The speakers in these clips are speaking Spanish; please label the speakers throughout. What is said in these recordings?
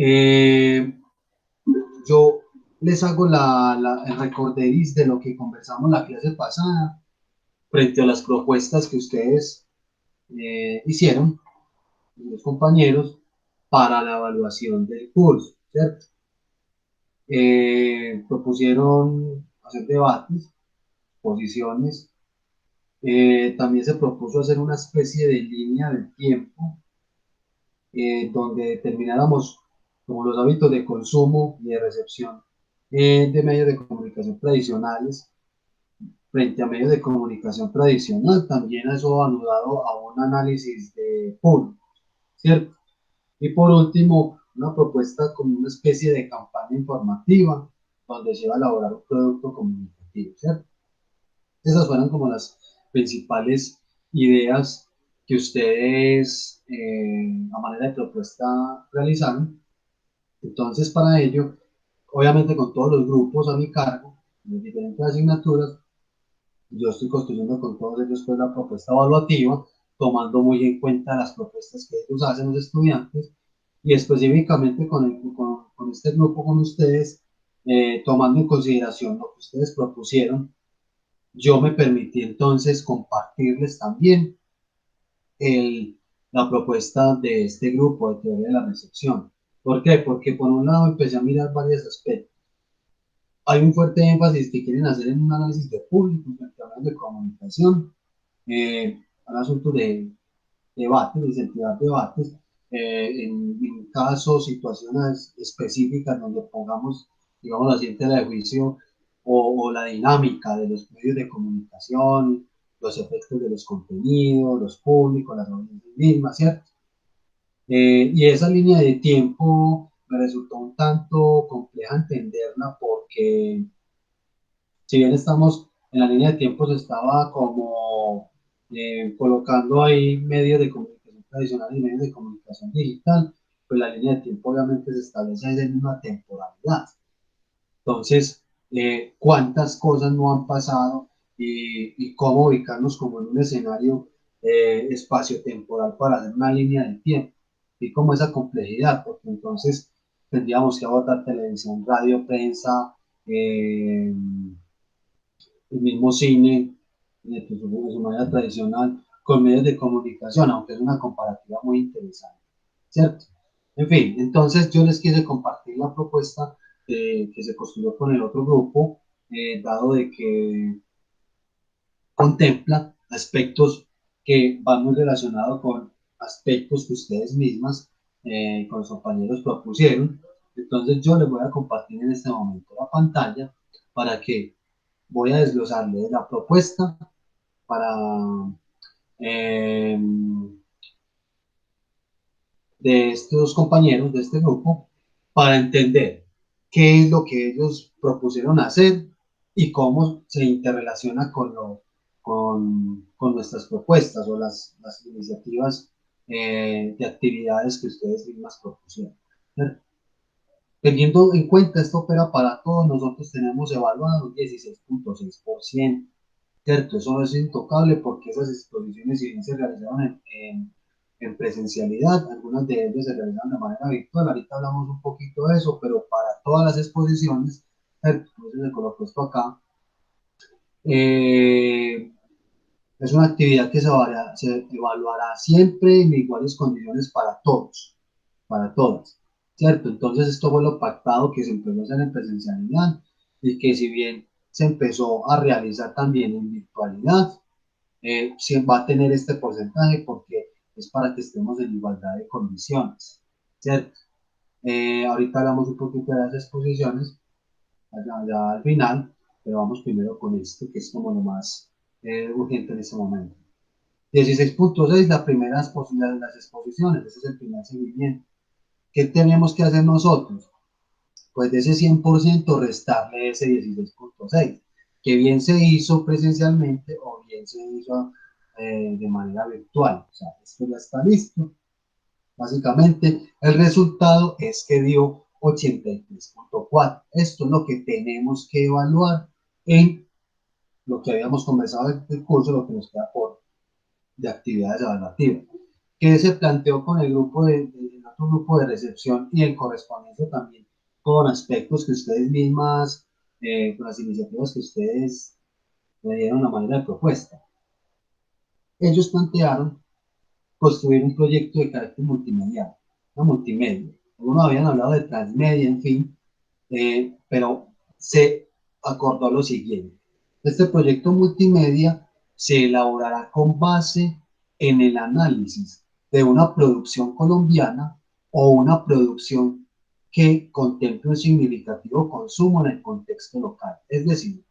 Speaker 1: Eh, yo les hago el recorderis de lo que conversamos la clase pasada frente a las propuestas que ustedes hicieron, los compañeros, para la evaluación del curso, ¿cierto? Propusieron hacer debates, posiciones, también se propuso hacer una especie de línea del tiempo donde determináramos como los hábitos de consumo y de recepción de medios de comunicación tradicionales frente a medios de comunicación tradicional, también eso anudado a un análisis de público, ¿cierto? Y por último, una propuesta como una especie de campaña informativa donde se va a elaborar un producto comunicativo, ¿cierto? Esas fueron como las principales ideas que ustedes a manera de propuesta realizaron. Entonces, para ello, obviamente con todos los grupos a mi cargo, de diferentes asignaturas, yo estoy construyendo con todos ellos pues, la propuesta evaluativa, tomando muy en cuenta las propuestas que ellos hacen los estudiantes y específicamente con este grupo, con ustedes, tomando en consideración lo que ustedes propusieron, yo me permití entonces compartirles también el, la propuesta de este grupo de teoría de la recepción. ¿Por qué? Porque por un lado empecé a mirar varios aspectos. Hay un fuerte énfasis que quieren hacer en un análisis de público, en de comunicación, un asunto de debates, de incentivar debates, en casos, situaciones específicas donde pongamos, digamos, la en tela de juicio o la dinámica de los medios de comunicación, los efectos de los contenidos, los públicos, las audiencias mismas, ¿cierto? Y esa línea de tiempo me resultó un tanto compleja entenderla porque si bien estamos en la línea de tiempo, se estaba como colocando ahí medios de comunicación tradicional y medios de comunicación digital, pues la línea de tiempo obviamente se establece en una temporalidad. Entonces, ¿cuántas cosas no han pasado y cómo ubicarnos como en un escenario espacio-temporal para hacer una línea de tiempo? Y como esa complejidad, porque entonces tendríamos que abordar televisión, radio, prensa, eh, el mismo cine, de su manera tradicional, con medios de comunicación, aunque es una comparativa muy interesante, ¿cierto? En fin, entonces yo les quise compartir la propuesta que se construyó con el otro grupo, dado de que contempla aspectos que van muy relacionados con aspectos que ustedes mismas, con los compañeros, propusieron. Entonces yo les voy a compartir en este momento la pantalla para que voy a desglosarles la propuesta para eh, de estos compañeros de este grupo para entender qué es lo que ellos propusieron hacer y cómo se interrelaciona con nuestras propuestas o las iniciativas de actividades que ustedes mismas propusieron. Teniendo en cuenta esto opera para todos, nosotros tenemos evaluado 16.6%. ¿Cierto? Eso es intocable porque esas exposiciones, si bien se realizaron en presencialidad, algunas de ellas se realizaron de manera virtual, ahorita hablamos un poquito de eso, pero para todas las exposiciones, ¿cierto? Entonces se colocó esto acá, eh, es una actividad que se evaluará siempre en iguales condiciones para todos, para todas, ¿cierto? Entonces esto fue lo pactado que se empezó a hacer en presencialidad y que si bien se empezó a realizar también en virtualidad, sí va a tener este porcentaje porque es para que estemos en igualdad de condiciones, ¿cierto? Ahorita hablamos un poquito de las exposiciones, allá al final, pero vamos primero con esto, que es como lo más urgente en este momento. 16.6, la primera exposición de las exposiciones, ese es el primer seguimiento. ¿Qué tenemos que hacer nosotros? Pues de ese 100% restarle ese 16.6, que bien se hizo presencialmente o bien se hizo de manera virtual. O sea, esto ya está listo. Básicamente, el resultado es que dio 83.4. Esto es lo que tenemos que evaluar en lo que habíamos conversado del curso, lo que nos queda por de actividades evaluativas. ¿Qué se planteó con el grupo del tu grupo de recepción y en correspondencia también con aspectos que ustedes mismas, con las iniciativas que ustedes le dieron la manera de propuesta. Ellos plantearon construir un proyecto de carácter multimedia, una multimedia. Algunos habían hablado de transmedia, en fin, pero se acordó lo siguiente. Este proyecto multimedia se elaborará con base en el análisis de una producción colombiana o una producción que contemple un significativo consumo en el contexto local. Es decir,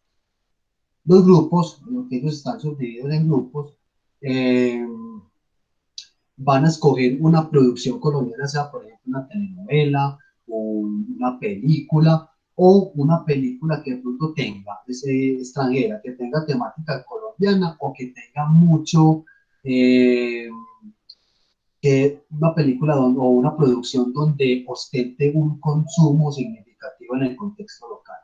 Speaker 1: los grupos, lo que ellos están subdivididos en grupos, eh, van a escoger una producción colombiana, sea por ejemplo una telenovela o una película o una película que de pronto tenga, extranjera, que tenga temática colombiana o que tenga mucho, eh, que una película o una producción donde ostente un consumo significativo en el contexto local.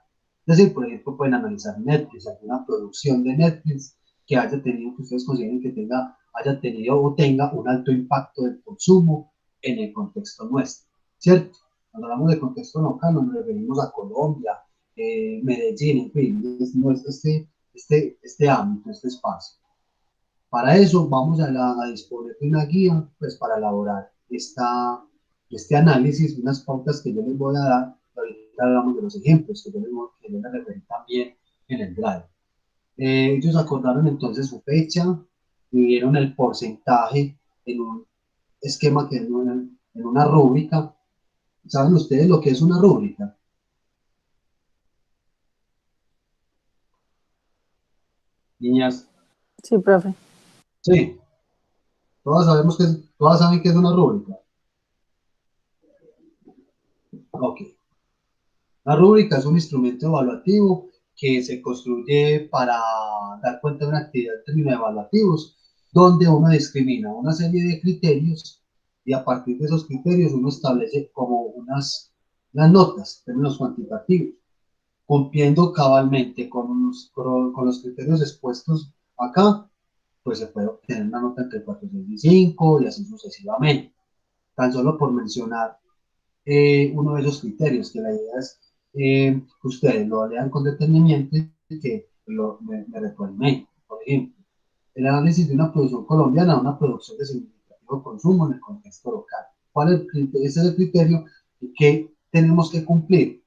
Speaker 1: Es decir, por ejemplo, pueden analizar Netflix, alguna producción de Netflix que haya tenido, que ustedes consideren que tenga, haya tenido o tenga un alto impacto de consumo en el contexto nuestro, ¿cierto? Cuando hablamos de contexto local nos referimos a Colombia, Medellín, en fin, este ámbito, este espacio. Para eso vamos a disponer de una guía, pues para elaborar este análisis, unas pautas que yo les voy a dar. Ahorita hablamos de los ejemplos que yo les referí también en el drive. Ellos acordaron entonces su fecha, dividieron el porcentaje en un esquema que es en una rúbrica. ¿Saben ustedes lo que es una rúbrica? Niñas,
Speaker 2: Sí, profe.
Speaker 1: sí, todas saben que es una rúbrica. Ok. La rúbrica es un instrumento evaluativo que se construye para dar cuenta de una actividad en términos evaluativos, donde uno discrimina una serie de criterios y a partir de esos criterios uno establece como unas notas, términos cuantitativos, cumpliendo cabalmente con los criterios expuestos acá, pues se puede obtener una nota entre 4, 6 y 5 y así sucesivamente. Tan solo por mencionar uno de esos criterios, que la idea es que ustedes lo lean con detenimiento y que me retroalimenten. Por ejemplo, el análisis de una producción colombiana, una producción de significativo consumo en el contexto local. ¿Cuál es el criterio? Ese es el criterio que tenemos que cumplir,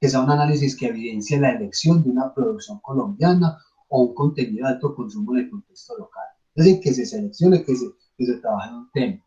Speaker 1: que sea un análisis que evidencie la elección de una producción colombiana o un contenido de alto consumo en el contexto local. Es decir, que se seleccione, que se trabaje en un tema.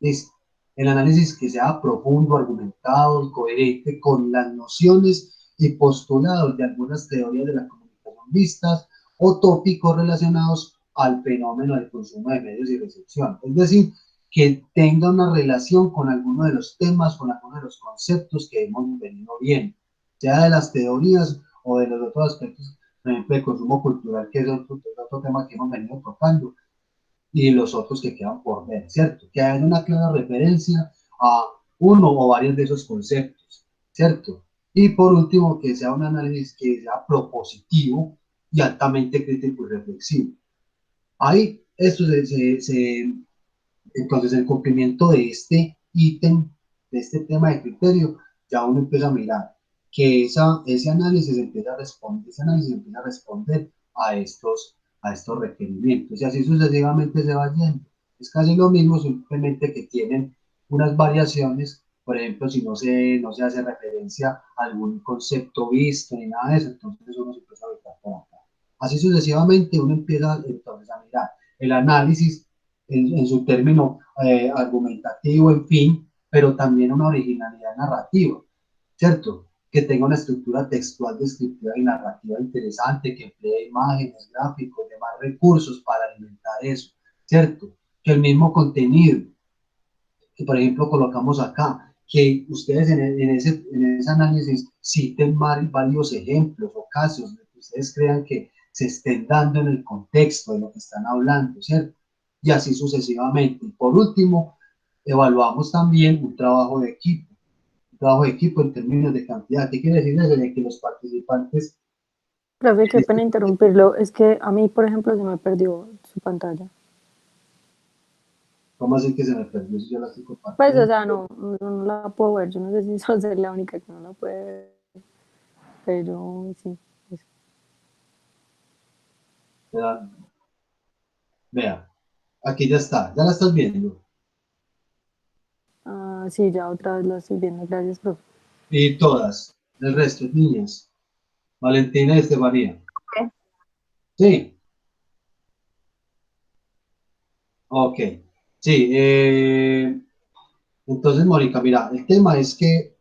Speaker 1: Es el análisis que sea profundo, argumentado y coherente con las nociones y postulados de algunas teorías de la comunicación vistas o tópicos relacionados al fenómeno del consumo de medios y recepción. Es decir, que tenga una relación con alguno de los temas, con alguno de los conceptos que hemos venido viendo, sea de las teorías o de los otros aspectos, por ejemplo, el consumo cultural, que es otro tema que hemos venido tocando, y los otros que quedan por ver, ¿cierto? Que haya una clara referencia a uno o varios de esos conceptos, ¿cierto? Y por último, que sea un análisis que sea propositivo y altamente crítico y reflexivo. Ahí, entonces, el cumplimiento de este ítem, de este tema de criterio, ya uno empieza a mirar que ese análisis empieza a responder, a estos requerimientos, y así sucesivamente se va yendo. Es casi lo mismo, simplemente que tienen unas variaciones. Por ejemplo, si no se hace referencia a algún concepto visto ni nada de eso, entonces uno se empieza a ubicar por acá. Así sucesivamente uno empieza entonces a mirar el análisis en su término argumentativo, en fin, pero también una originalidad narrativa, ¿cierto? Que tenga una estructura textual, descriptiva y narrativa interesante, que emplee imágenes, gráficos, demás recursos para alimentar eso, ¿cierto? Que el mismo contenido que, por ejemplo, colocamos acá, que ustedes en ese análisis citen varios ejemplos o casos de que ustedes crean que se estén dando en el contexto de lo que están hablando, ¿cierto? Y así sucesivamente. Y por último, evaluamos también un trabajo de equipo en términos de cantidad. ¿Qué quiere decir eso? De que los participantes...
Speaker 2: Profe, qué pena interrumpirlo. Es que a mí, por ejemplo, se me perdió su pantalla.
Speaker 1: ¿Cómo así que se me perdió si yo la estoy
Speaker 2: Pues, o
Speaker 1: compartiendo?
Speaker 2: sea, no la puedo ver. Yo no sé si soy la única que no la puede ver, pero sí. Eso.
Speaker 1: Vea, vea, aquí ya está, ya la estás viendo.
Speaker 2: Ah, sí, ya otra vez la estoy viendo. Gracias, profe.
Speaker 1: Y todas, el resto, niñas, Valentina y Estefanía. Sí, ok. Sí, entonces, Mónica, mira, el tema es que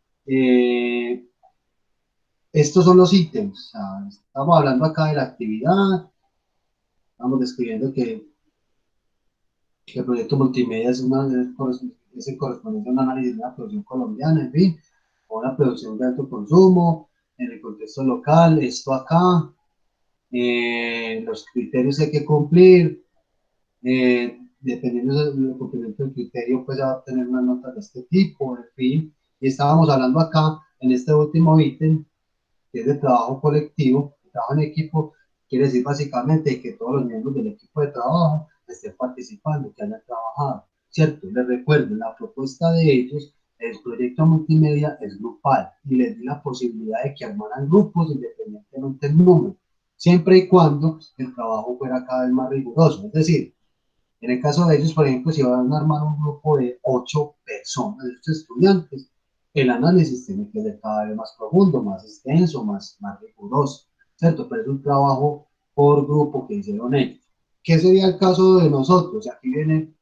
Speaker 1: estos son los ítems. O sea, estamos hablando acá de la actividad, estamos describiendo que el proyecto multimedia es en correspondencia a un análisis de una producción colombiana, en fin, o una producción de alto consumo, en el contexto local, esto acá, los criterios que hay que cumplir, dependiendo del cumplimiento del criterio, pues ya va a tener una nota de este tipo, en fin. Y estábamos hablando acá, en este último ítem, que es de trabajo colectivo, trabajo en equipo, quiere decir básicamente que todos los miembros del equipo de trabajo estén participando, que hayan trabajado, ¿cierto? Les recuerdo, la propuesta de ellos, el proyecto multimedia es grupal y les di la posibilidad de que armaran grupos independientemente del número, siempre y cuando el trabajo fuera cada vez más riguroso, es decir, en el caso de ellos, por ejemplo, si van a armar un grupo de 8 personas, de 8 estudiantes, el análisis tiene que ser cada vez más profundo, más extenso, más riguroso, ¿cierto? Pero es un trabajo por grupo que hicieron ellos. ¿Qué sería el caso de nosotros? Aquí viene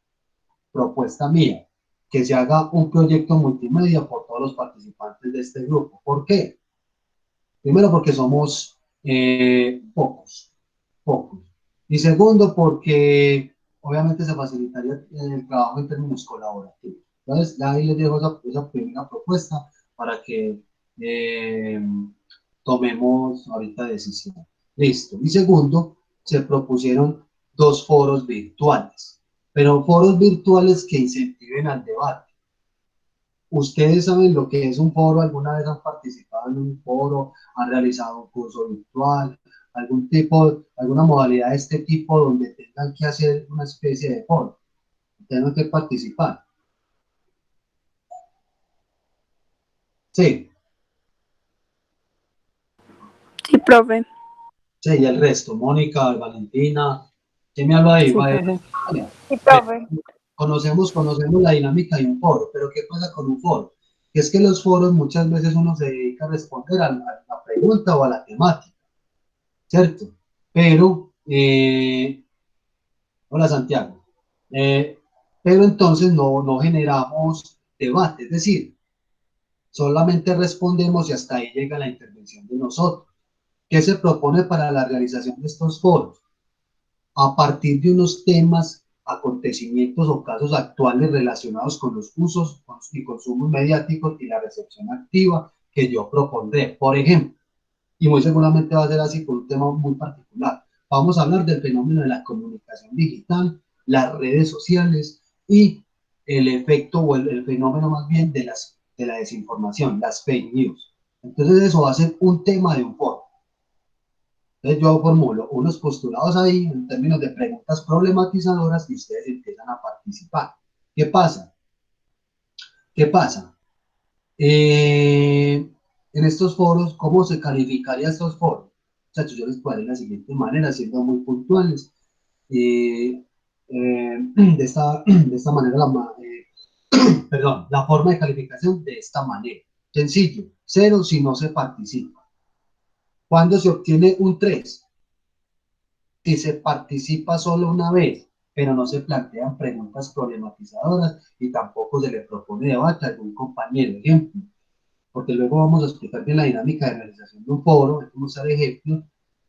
Speaker 1: propuesta mía, que se haga un proyecto multimedia por todos los participantes de este grupo. ¿Por qué? Primero porque somos pocos. Y segundo porque obviamente se facilitaría el trabajo en términos colaborativos. Entonces, ya ahí les dejo esa primera propuesta para que eh, tomemos ahorita decisión. Listo. Y segundo, se propusieron 2 foros virtuales, pero foros virtuales que incentiven al debate. ¿Ustedes saben lo que es un foro? ¿Alguna vez han participado en un foro? ¿Han realizado un curso virtual? ¿Algún tipo, alguna modalidad de este tipo donde tengan que hacer una especie de foro? Tengan que participar. Sí,
Speaker 2: Sí, profe.
Speaker 1: sí, y el resto, Mónica, Valentina, ¿quién me habla ahí?
Speaker 2: Sí, profe.
Speaker 1: Vale.
Speaker 3: Sí,
Speaker 1: Ve,
Speaker 3: profe.
Speaker 1: conocemos la dinámica de un foro, pero ¿qué pasa con un foro? Que es que los foros muchas veces uno se dedica a responder a la pregunta o a la temática, ¿cierto? Pero hola Santiago. Eh, pero entonces no generamos debate, es decir, solamente respondemos y hasta ahí llega la intervención de nosotros. ¿Qué se propone para la realización de estos foros? A partir de unos temas, acontecimientos o casos actuales relacionados con los usos y consumos mediáticos y la recepción activa que yo propondré. Por ejemplo, y muy seguramente va a ser así por un tema muy particular. Vamos a hablar del fenómeno de la comunicación digital, las redes sociales y el efecto o el fenómeno más bien de la desinformación, las fake news. Entonces eso va a ser un tema de un foro. Entonces yo formulo unos postulados ahí en términos de preguntas problematizadoras y ustedes empiezan a participar. ¿Qué pasa? ¿Qué pasa? En estos foros, ¿cómo se calificaría estos foros? Muchachos, yo les puedo de la siguiente manera, siendo muy puntuales. De esta manera, perdón, la forma de calificación de esta manera. Sencillo, 0 si no se participa. ¿Cuándo se obtiene un 3? Si se participa solo una vez, pero no se plantean preguntas problematizadoras y tampoco se le propone debate a algún compañero. Ejemplo, porque luego vamos a explicar bien la dinámica de realización de un foro, vamos a usar ejemplos,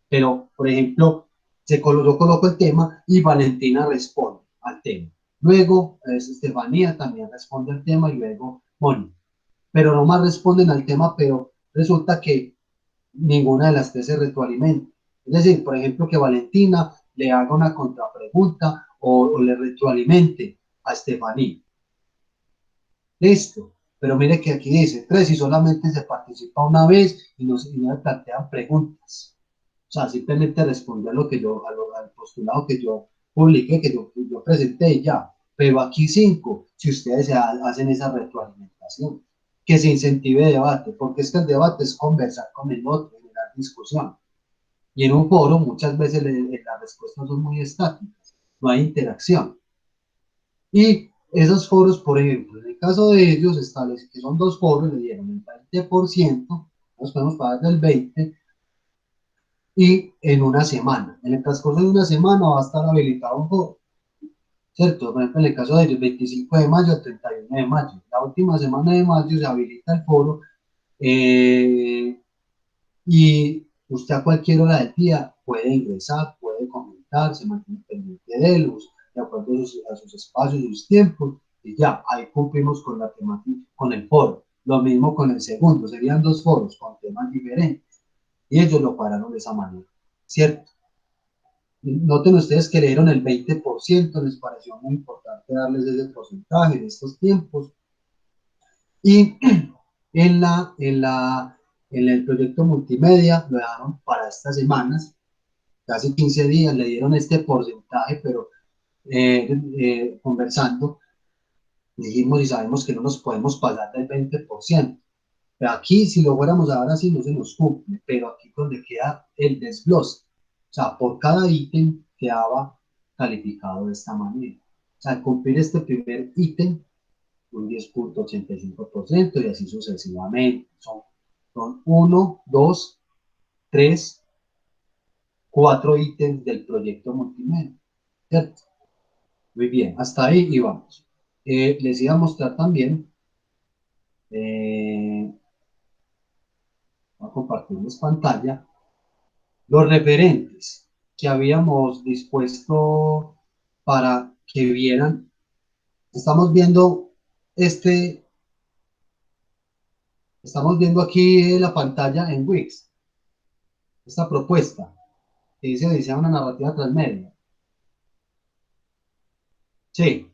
Speaker 1: pero por ejemplo, yo coloco el tema y Valentina responde al tema. Luego, Estefanía también responde al tema y luego Mónica. Pero no más responden al tema, pero resulta que ninguna de las tres se retroalimenta. Es decir, por ejemplo, que Valentina le haga una contrapregunta o le retroalimente a Estefanía. Listo. Pero mire que aquí dice 3 y solamente se participa una vez y no se plantean preguntas. O sea, simplemente responder a lo que yo, al postulado que yo publiqué, que yo presenté y ya. pero aquí 5, si ustedes hacen esa retroalimentación, que se incentive debate, porque es que el debate es conversar con el otro, generar discusión. Y en un foro muchas veces las respuestas son muy estáticas, no hay interacción. Y esos foros, por ejemplo, en el caso de ellos, establece que son 2 foros, le dieron el 20%, nos podemos pagar del 20%, y en una semana. En el transcurso de una semana va a estar habilitado un foro, ¿cierto? Por ejemplo, en el caso de ellos, 25 de mayo al 31 de mayo. La última semana de mayo se habilita el foro, y usted a cualquier hora del día puede ingresar, puede comentar, se mantiene pendiente de él, de acuerdo a sus espacios, sus tiempos, y ya, ahí cumplimos con la temática, con el foro. Lo mismo con el segundo, serían 2 foros con temas diferentes, y ellos lo pararon de esa manera, ¿cierto? Noten ustedes que le dieron el 20%, les pareció muy importante darles ese porcentaje en estos tiempos. Y en el proyecto multimedia lo dejaron para estas semanas, casi 15 días, le dieron este porcentaje, pero conversando, dijimos y sabemos que no nos podemos pasar del 20%. Pero aquí, si lo fuéramos a dar así, no se nos cumple, pero aquí es donde queda el desglose. O sea, por cada ítem quedaba calificado de esta manera. O sea, al cumplir este primer ítem, un 10,85% y así sucesivamente. Son 1, 2, 3, 4 ítems del proyecto multimedia, ¿cierto? Muy bien, hasta ahí y vamos. Les iba a mostrar también, voy a compartirles pantalla, los referentes que habíamos dispuesto para que vieran. Estamos viendo este, estamos viendo aquí la pantalla en Wix, esta propuesta que dice diseñar una narrativa transmedia. Sí,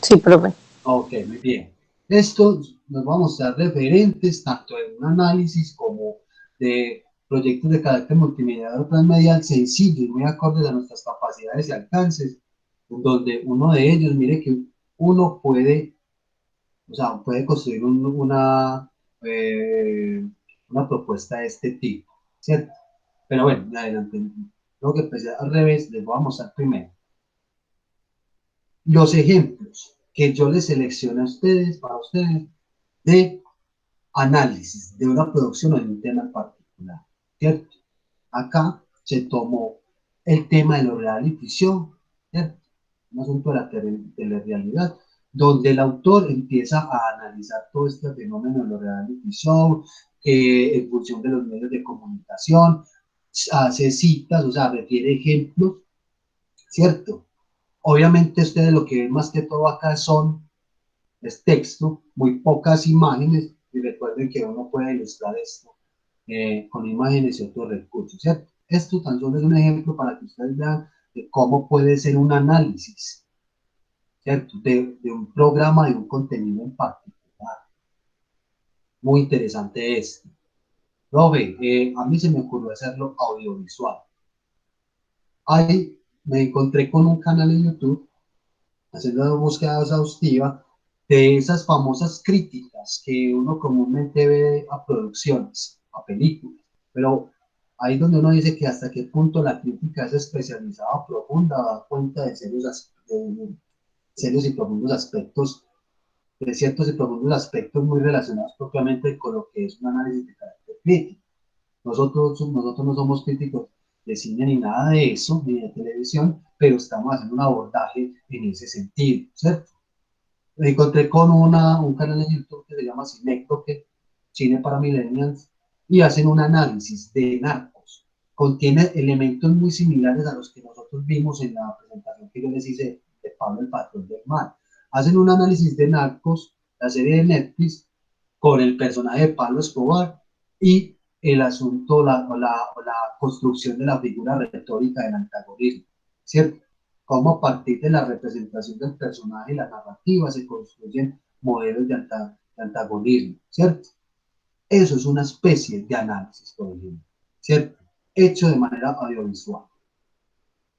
Speaker 2: Sí, profe.
Speaker 1: ok, muy bien. Esto nos va a mostrar referentes tanto de un análisis como de proyectos de carácter multimedial o transmedial sencillos, muy acordes a nuestras capacidades y alcances, donde uno de ellos, mire que uno puede, o sea, puede construir una propuesta de este tipo, ¿cierto? Pero bueno, adelante. Lo que empecé al revés, les voy a mostrar primero los ejemplos que yo les seleccioné a ustedes, para ustedes, de análisis de una producción o de un tema en particular, ¿cierto? Acá se tomó el tema de lo real y ficción, ¿cierto? Un asunto de la realidad, donde el autor empieza a analizar todo este fenómeno de lo real y ficción, en función de los medios de comunicación, hace citas, o sea, refiere ejemplos, ¿cierto? Obviamente ustedes lo que ven más que todo acá es texto, muy pocas imágenes, y recuerden que uno puede ilustrar esto con imágenes y otros recursos, ¿cierto? Esto tan solo es un ejemplo para que ustedes vean de cómo puede ser un análisis, ¿cierto? De un programa, de un contenido en particular. Muy interesante esto. Profe, a mí se me ocurrió hacerlo audiovisual. Ahí me encontré con un canal en YouTube haciendo una búsqueda exhaustiva de esas famosas críticas que uno comúnmente ve a producciones, a películas, pero ahí donde uno dice que hasta qué punto la crítica es especializada, profunda, da cuenta serios y profundos aspectos, de ciertos y profundos aspectos muy relacionados propiamente con lo que es un análisis de carácter crítico. Nosotros no somos críticos de cine ni nada de eso, ni de televisión, pero estamos haciendo un abordaje en ese sentido, ¿cierto? Me encontré con un canal de YouTube que se llama Cinécdoque, Cine para Millennials, y hacen un análisis de Narcos. Contiene elementos muy similares a los que nosotros vimos en la presentación que yo les hice de Pablo el Patrón del Mal. Hacen un análisis de Narcos, la serie de Netflix, con el personaje de Pablo Escobar y el asunto, la construcción de la figura retórica del antagonismo, ¿cierto? Cómo a partir de la representación del personaje y la narrativa se construyen modelos de antagonismo, ¿cierto? Eso es una especie de análisis, por ejemplo, ¿cierto? Hecho de manera audiovisual.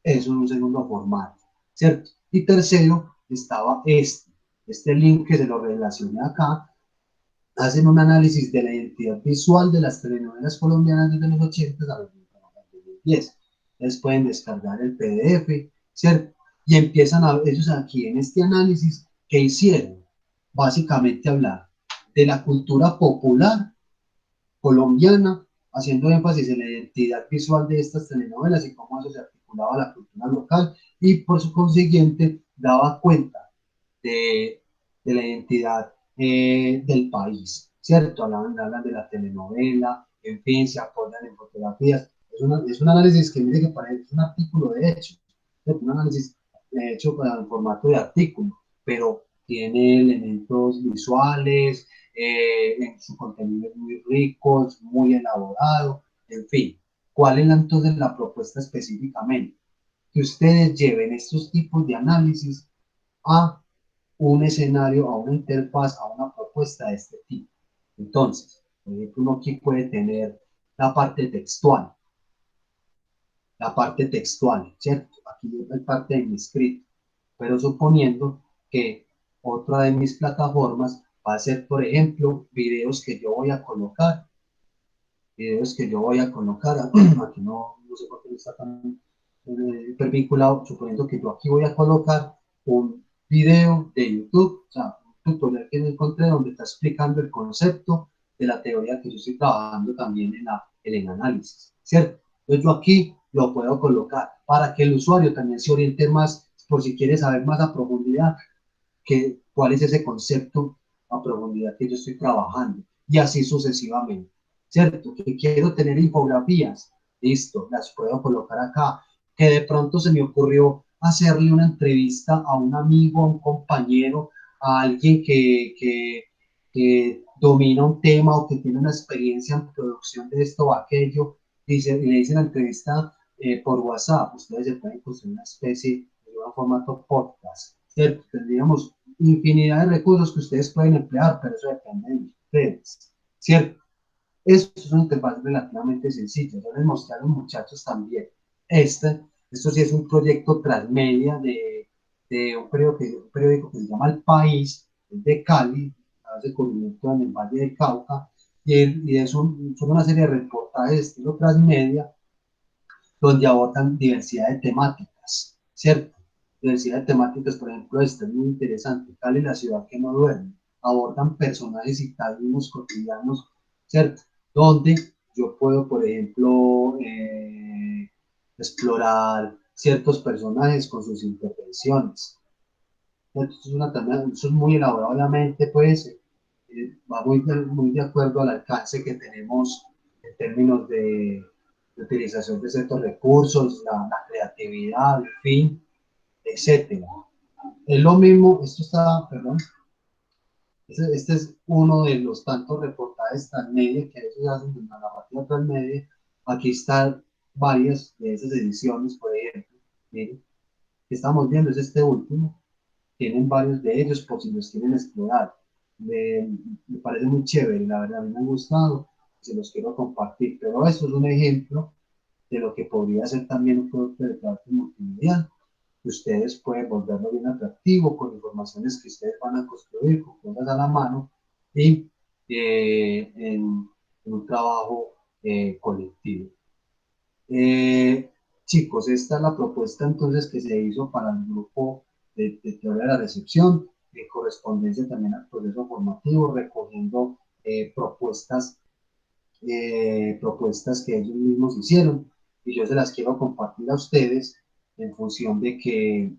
Speaker 1: Eso es un segundo formato, ¿cierto? Y tercero, estaba este link que se lo relacioné acá. Hacen un análisis de la identidad visual de las telenovelas colombianas desde los 80 a los 2010. Ustedes pueden descargar el PDF, ¿cierto? Y empiezan a ellos aquí en este análisis que hicieron, básicamente hablar de la cultura popular colombiana, haciendo énfasis en la identidad visual de estas telenovelas y cómo eso se articulaba a la cultura local y por su consiguiente daba cuenta de, de la identidad del país, ¿cierto? Hablan de la telenovela, en fin, se apoyan en fotografías. Es un análisis que dice que parece un artículo de hecho, ¿cierto? Un análisis hecho en formato de artículo, pero tiene elementos visuales, en su contenido es muy rico, es muy elaborado, en fin. ¿Cuál es entonces la propuesta específicamente? Que ustedes lleven estos tipos de análisis a un escenario, a una interfaz, a una propuesta de este tipo. Entonces, por ejemplo, uno aquí puede tener la parte textual, ¿cierto? Aquí hay parte de mi escrito, pero suponiendo que otra de mis plataformas va a ser, por ejemplo, videos que yo voy a colocar, aquí no sé por qué no está tan hipervinculado, suponiendo que yo aquí voy a colocar un video de YouTube, o sea, un tutorial que encontré donde está explicando el concepto de la teoría que yo estoy trabajando también en el análisis, ¿cierto? Entonces yo aquí lo puedo colocar para que el usuario también se oriente más, por si quiere saber más a profundidad, cuál es ese concepto a profundidad que yo estoy trabajando, y así sucesivamente, ¿cierto? Que quiero tener infografías, listo, las puedo colocar acá, que de pronto se me ocurrió hacerle una entrevista a un amigo, a un compañero, a alguien que domina un tema o que tiene una experiencia en producción de esto o aquello, y le dice la entrevista por WhatsApp, ustedes se pueden construir una especie de un formato podcast, ¿cierto? Tendríamos infinidad de recursos que ustedes pueden emplear, pero eso depende de ustedes, ¿cierto? Eso es un interfaz relativamente sencillo. Yo les mostré a los muchachos también. Esto sí es un proyecto transmedia de un periódico que se llama El País, de Cali, hace cubrimiento en el Valle de Cauca, son una serie de reportajes de estilo transmedia donde abordan diversidad de temáticas, ¿cierto? Diversidad de temáticas, por ejemplo, esta es muy interesante, Cali, la ciudad que no duerme, abordan personajes y términos cotidianos, ¿cierto? Donde yo puedo, por ejemplo, explorar ciertos personajes con sus intervenciones. Eso es muy elaborado, obviamente, pues va muy de acuerdo al alcance que tenemos en términos de utilización de ciertos recursos, la creatividad, en fin, etcétera. Es lo mismo, perdón, este es uno de los tantos reportajes transmedia que a veces hacen en la narrativa transmedia. Aquí están varias de esas ediciones, por ejemplo, miren, que estamos viendo es este último, tienen varios de ellos por si los quieren explorar. Me parece muy chévere, la verdad, a mí me han gustado, se los quiero compartir, pero esto es un ejemplo de lo que podría ser también un producto de trabajo multimedia, que ustedes pueden volverlo bien atractivo con informaciones que ustedes van a construir, con cosas a la mano y en un trabajo colectivo. Chicos, esta es la propuesta entonces que se hizo para el grupo de teoría de la recepción, de correspondencia también al proceso formativo, recogiendo propuestas que ellos mismos hicieron, y yo se las quiero compartir a ustedes en función de que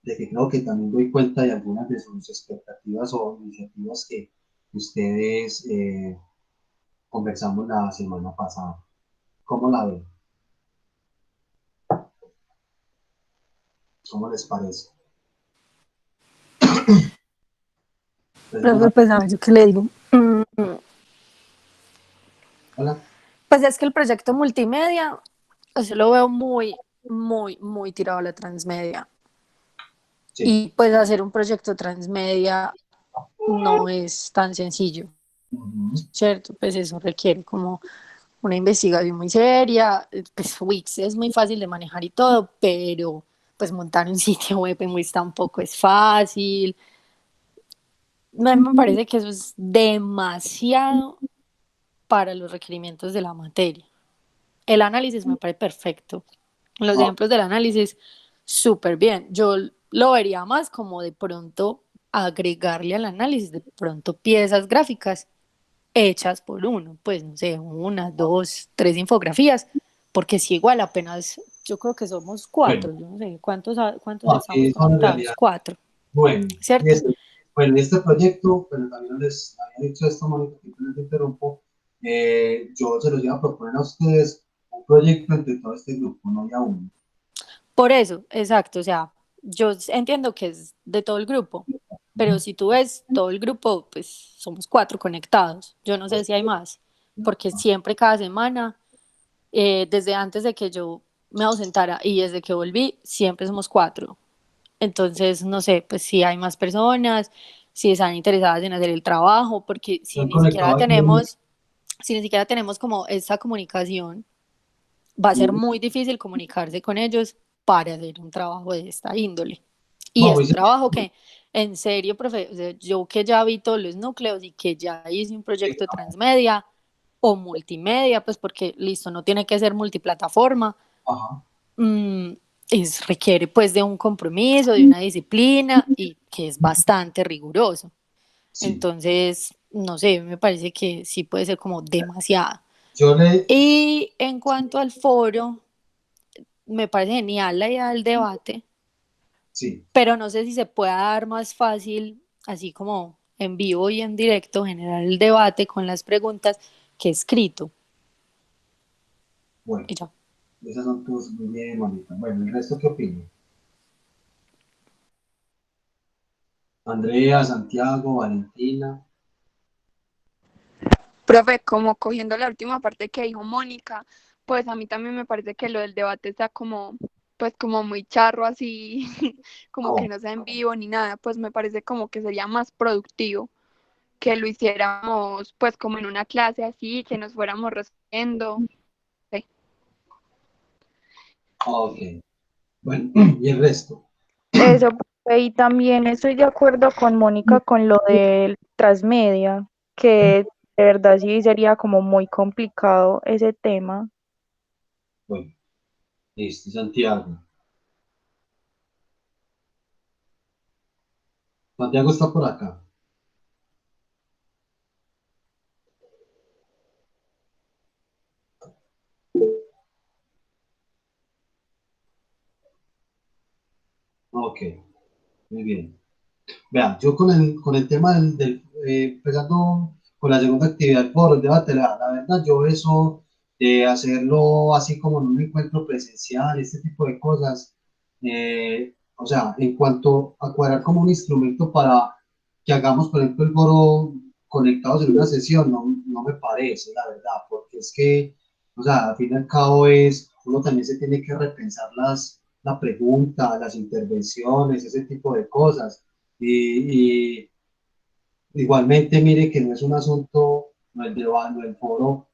Speaker 1: creo que también doy cuenta de algunas de sus expectativas o iniciativas que ustedes conversamos la semana pasada. ¿Cómo la ven? ¿Cómo les parece?
Speaker 2: Profe, pues a ver, ¿yo qué le digo?
Speaker 1: Hola.
Speaker 2: Pues es que el proyecto multimedia, pues yo lo veo muy, muy, muy tirado a la transmedia.
Speaker 1: Sí.
Speaker 2: Y pues hacer un proyecto transmedia no es tan sencillo,
Speaker 1: Uh-huh.
Speaker 2: ¿cierto? Pues eso requiere como una investigación muy seria. Pues Wix es muy fácil de manejar y todo, pero pues montar un sitio web en Wix tampoco es fácil. Me parece que eso es demasiado para los requerimientos de la materia. El análisis me parece perfecto. Los
Speaker 1: Ah,
Speaker 2: ejemplos del análisis, súper bien. Yo lo vería más como de pronto agregarle al análisis de pronto piezas gráficas hechas por uno, pues no sé, una, dos, tres infografías, porque si igual apenas, yo creo que somos
Speaker 1: bueno,
Speaker 2: cuatro, yo no sé cuántos
Speaker 1: no,
Speaker 2: estamos
Speaker 1: aquí son en
Speaker 2: conectados,
Speaker 1: realidad,
Speaker 2: cuatro,
Speaker 1: bueno,
Speaker 2: ¿cierto?
Speaker 1: bueno, este proyecto, pero también les había dicho esto, Mónica, que no les interrumpo, yo se los iba a proponer a ustedes un proyecto entre todo este grupo, no ya uno.
Speaker 2: Por eso, exacto, o sea, yo entiendo que es de todo el grupo, pero si tú ves todo el grupo, pues somos cuatro conectados. Yo no sé
Speaker 1: Pues,
Speaker 2: si hay más, porque siempre cada semana, desde antes de que yo me ausentara y desde que volví, siempre somos cuatro. Entonces, no sé, pues si hay más personas, si están interesadas en hacer el trabajo, porque
Speaker 1: ¿están conectados aquí?
Speaker 2: si ni siquiera tenemos como esa comunicación, va a ser muy difícil comunicarse con ellos para hacer un trabajo de esta índole. Y
Speaker 1: No,
Speaker 2: es
Speaker 1: muy
Speaker 2: un trabajo que, en serio, profe, o sea, yo que ya vi todos los núcleos y que ya hice un proyecto transmedia o multimedia, pues porque listo, no tiene que ser multiplataforma,
Speaker 1: ajá,
Speaker 2: mm, requiere pues de un compromiso, de una disciplina y que es bastante riguroso.
Speaker 1: sí.
Speaker 2: Entonces, no sé, me parece que sí puede ser como demasiado.
Speaker 1: Yo le,
Speaker 2: Y en cuanto al foro, me parece genial la idea del debate,
Speaker 1: sí,
Speaker 2: pero no sé si se pueda dar más fácil, así como en vivo y en directo, generar el debate con las preguntas que escrito.
Speaker 1: bueno,
Speaker 2: Y ya.
Speaker 1: esas son tus muy bien, Mónica. Bueno, ¿el resto qué opina? Andrea, Santiago, Valentina.
Speaker 3: Profe, como cogiendo la última parte que dijo Mónica, pues a mí también me parece que lo del debate está como, pues como muy charro así, como que
Speaker 1: No,
Speaker 3: no sea en vivo ni nada, pues me parece como que sería más productivo que lo hiciéramos pues como en una clase así, que nos fuéramos respondiendo. Sí.
Speaker 1: ok. Bueno, y el resto.
Speaker 4: Eso, y también estoy de acuerdo con Mónica con lo del transmedia, que de verdad sí sería como muy complicado ese tema.
Speaker 1: Bueno, listo, Santiago. Santiago está por acá. Ok, muy bien. Vean, yo con el tema empezando con la segunda actividad por el debate, la verdad, yo eso de hacerlo así como en un encuentro presencial, este tipo de cosas, o sea, en cuanto a cuadrar como un instrumento para que hagamos, por ejemplo, el foro conectados en una sesión, no me parece, la verdad, porque es que, o sea, al fin y al cabo uno también se tiene que repensar la pregunta, las intervenciones, ese tipo de cosas. Y igualmente, mire que no es un asunto, no el debate, no el foro,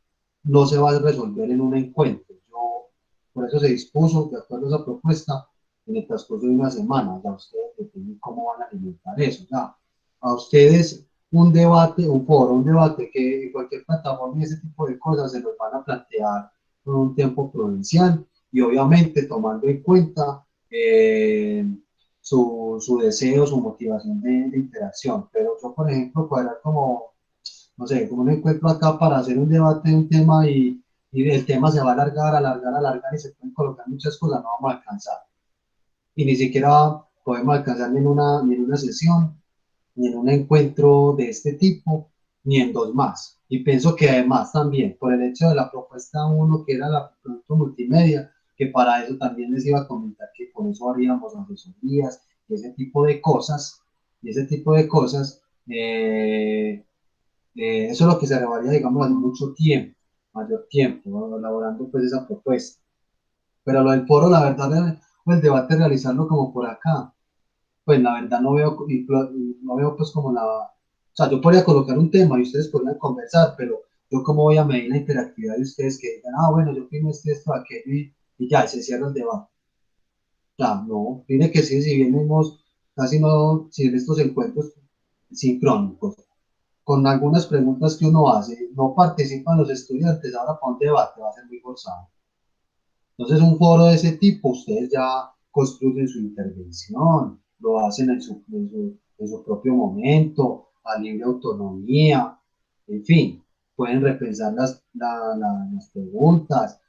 Speaker 1: no se va a resolver en un encuentro. Yo, por eso se dispuso, de acuerdo a esa propuesta, en el transcurso de una semana. Ya ustedes definen cómo van a alimentar eso. Ya, a ustedes un debate, un foro, un debate que en cualquier plataforma y ese tipo de cosas se los van a plantear con un tiempo prudencial y obviamente tomando en cuenta su deseo, su motivación de interacción. Pero yo, por ejemplo, cuadrar como, no sé, como un encuentro acá para hacer un debate de un tema y el tema se va a alargar, alargar, alargar y se pueden colocar muchas cosas, no vamos a alcanzar. Y ni siquiera podemos alcanzar ni en una sesión, ni en un encuentro de este tipo, ni en dos más. Y pienso que además también, por el hecho de la propuesta uno, que era la producto multimedia, que para eso también les iba a comentar que por eso haríamos asesorías y ese tipo de cosas, y ese tipo de cosas, eso es lo que se llevaría, digamos, en mucho tiempo, mayor tiempo, ¿no? Elaborando pues esa propuesta. Pero lo del foro, la verdad, el debate realizarlo como por acá, pues la verdad no veo, no veo pues como o sea, yo podría colocar un tema y ustedes podrían conversar, pero yo cómo voy a medir la interactividad de ustedes que digan, ah, bueno, yo opino esto, aquello y ya, y se cierra el debate. Ya, no, tiene que ser, si bien hemos, casi no, si en estos encuentros sincrónicos, con algunas preguntas que uno hace, no participan los estudiantes, ahora para un debate va a ser muy forzado. Entonces, un foro de ese tipo, ustedes ya construyen su intervención, lo hacen en su propio momento, a libre autonomía, en fin, pueden repensar las preguntas,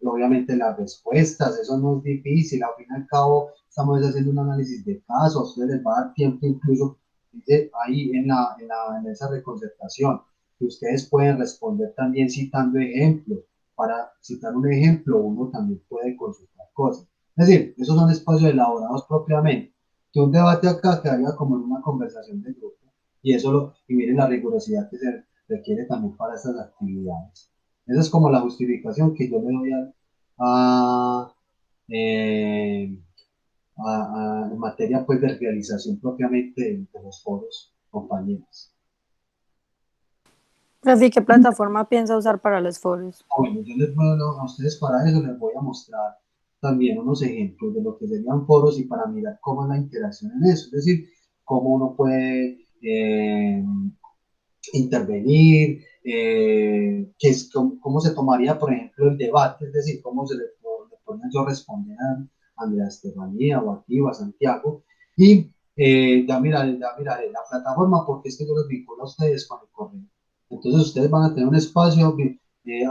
Speaker 1: obviamente las respuestas, eso no es difícil, al fin y al cabo estamos haciendo un análisis de casos, a ustedes les va a dar tiempo incluso, dice ahí en esa reconcertación, que ustedes pueden responder también citando ejemplos. Para citar un ejemplo, uno también puede consultar cosas. Es decir, esos son espacios elaborados propiamente. Que un debate acá quedaría como en una conversación de grupo. Y y miren la rigurosidad que se requiere también para estas actividades. Esa es como la justificación que yo le doy a, eh, en materia pues de realización propiamente de los foros, compañeros.
Speaker 2: Así, ¿qué plataforma piensa usar para los foros?
Speaker 1: Bueno, yo les voy a ustedes para eso les voy a mostrar también unos ejemplos de lo que serían foros y para mirar cómo es la interacción en eso, es decir, cómo uno puede intervenir, cómo se tomaría, por ejemplo, el debate, es decir, cómo le pone yo a responder a Andrea Estefanía o a ti o a Santiago, y ya miraré la plataforma porque es que yo los vinculo a ustedes con el correo. Entonces ustedes van a tener un espacio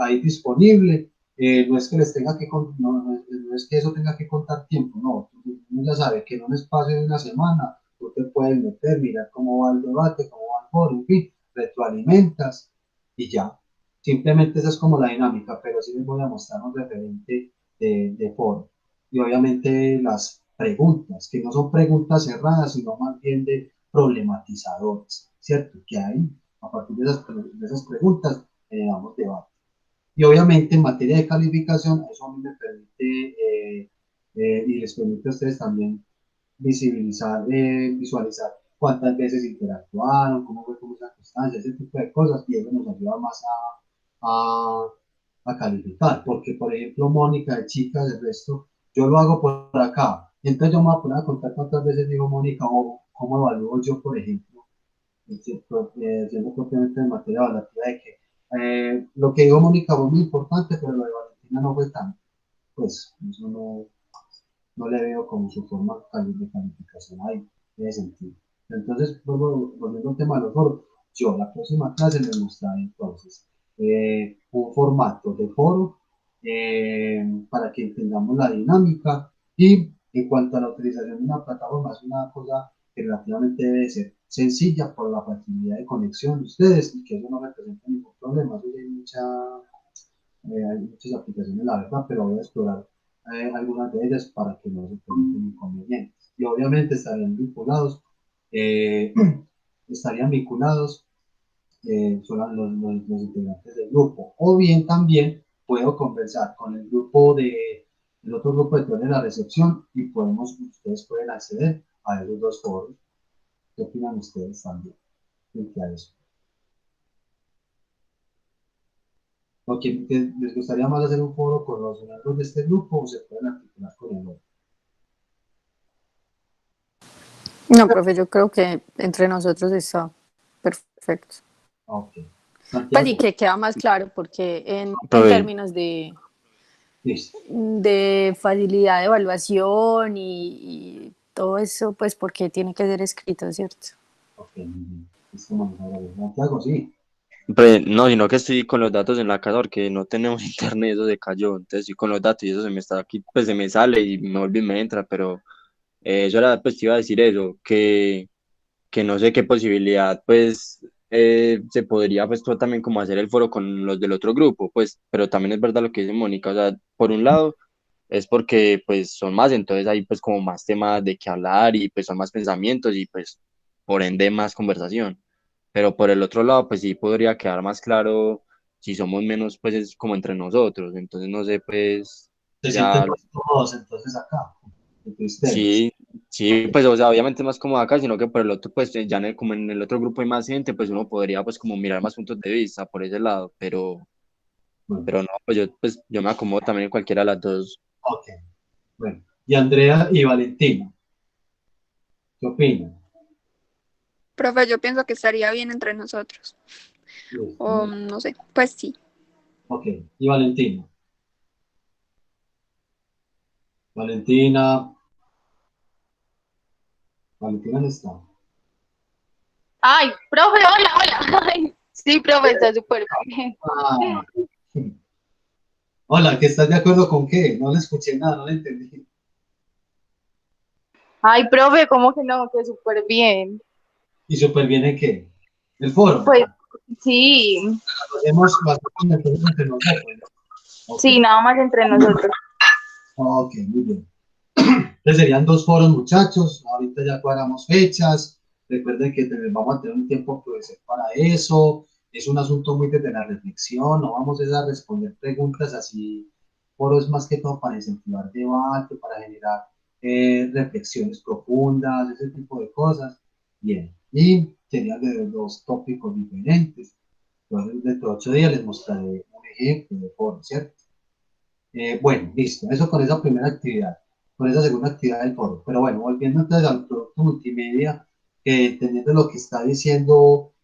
Speaker 1: ahí disponible, no es que les tenga que, no es que eso tenga que contar tiempo, no, uno ya sabe que en un espacio de una semana tú te puedes meter, mirar cómo va el debate, cómo va el foro, en fin, retroalimentas y ya. Simplemente esa es como la dinámica, pero sí les voy a mostrar un referente de foro. Y obviamente las preguntas, que no son preguntas cerradas, sino más bien de problematizadores, ¿cierto? Que hay, a partir de esas preguntas, damos debate. Y obviamente en materia de calificación, eso a mí me permite y les permite a ustedes también visualizar cuántas veces interactuaron, cómo fue como esa constancia, ese tipo de cosas, y eso nos ayuda más a, a calificar, porque por ejemplo, Mónica de chicas, el resto, yo lo hago por acá, y entonces yo me voy a poner a contar cuántas veces digo Mónica, o cómo evalúo yo, por ejemplo, siendo propiamente en materia evaluativa, de que lo que dijo Mónica fue muy importante, pero lo de Valentina no fue tanto, pues eso no le veo como su forma de calificación ahí, tiene sentido. Entonces, volviendo al tema de los foros, yo la próxima clase les mostraré entonces un formato de foro para que entendamos la dinámica y en cuanto a la utilización de una plataforma, es una cosa que relativamente debe ser sencilla por la facilidad de conexión de ustedes y que eso no representa ningún problema. Eso hay muchas aplicaciones, la verdad, pero voy a explorar algunas de ellas para que no se presenten inconvenientes. Y obviamente eh, estarían vinculados son los integrantes del grupo. O bien también puedo conversar con el otro grupo de todos de la recepción y ustedes pueden acceder a esos dos foros. ¿Qué opinan ustedes también frente a eso? ¿O les gustaría más hacer un foro con los miembros de este grupo o se pueden articular con el otro?
Speaker 2: No, profe, yo creo que entre nosotros está perfecto.
Speaker 1: Ok.
Speaker 2: Pues y
Speaker 1: Santiago,
Speaker 2: que queda más claro, porque en
Speaker 5: Profe,
Speaker 2: términos
Speaker 1: listo.
Speaker 2: de facilidad de evaluación y todo eso, pues porque tiene que ser escrito, ¿cierto?
Speaker 1: Ok, muy bien. Listo, vamos a ver. Santiago, sí.
Speaker 5: no, sino que estoy con los datos en la casa porque no tenemos internet, eso se cayó, entonces estoy con los datos y eso se me está aquí, pues se me sale y me vuelve y me entra, pero eso era, pues te iba a decir eso, que no sé qué posibilidad, pues se podría, pues tú también como hacer el foro con los del otro grupo, pues, pero también es verdad lo que dice Mónica, o sea, por un lado es porque pues son más, entonces hay pues como más temas de qué hablar y pues son más pensamientos y pues por ende más conversación. Pero por el otro lado, pues sí podría quedar más claro si somos menos, pues es como entre nosotros. Entonces, no sé, pues
Speaker 1: Se sienten
Speaker 5: ya,
Speaker 1: más cómodos entonces acá, entre ustedes.
Speaker 5: sí, sí, pues o sea, obviamente es más cómodo acá, sino que por el otro, pues ya en como en el otro grupo hay más gente, pues uno podría pues como mirar más puntos de vista por ese lado,
Speaker 1: Bueno,
Speaker 5: pero no, pues yo me acomodo también en cualquiera de las dos.
Speaker 1: ok. Bueno, y Andrea y Valentina, ¿qué opinan?
Speaker 3: Profe, yo pienso que estaría bien entre nosotros. O
Speaker 1: Listo.
Speaker 3: no sé, pues sí.
Speaker 1: Ok, y Valentina. Valentina, Valentina no está.
Speaker 4: Ay, profe, hola, hola. Ay, sí, profe, está súper bien.
Speaker 1: Ah, hola, ¿que estás de acuerdo con qué? No le escuché nada, no le entendí.
Speaker 4: Ay, profe, ¿cómo que no? Que súper bien.
Speaker 1: ¿Y súper bien en qué? El foro.
Speaker 4: Pues sí,
Speaker 1: Lo hacemos básicamente entre nosotros. Ok,
Speaker 4: sí, nada más entre nosotros.
Speaker 1: ok, muy bien. Entonces serían dos foros, muchachos. Ahorita ya cuadramos fechas. Recuerden que vamos a tener un tiempo que ser para eso. Es un asunto muy de la reflexión. No vamos a responder preguntas así. Foros más que todo para incentivar debate, para generar reflexiones profundas, ese tipo de cosas. Bien. Y serían de dos tópicos diferentes. Entonces, dentro de 8 días les mostraré un ejemplo de foro, ¿cierto? Bueno, listo. Eso con esa primera actividad, con esa segunda actividad del foro. Pero bueno, volviendo entonces al producto multimedia, teniendo lo que está diciendo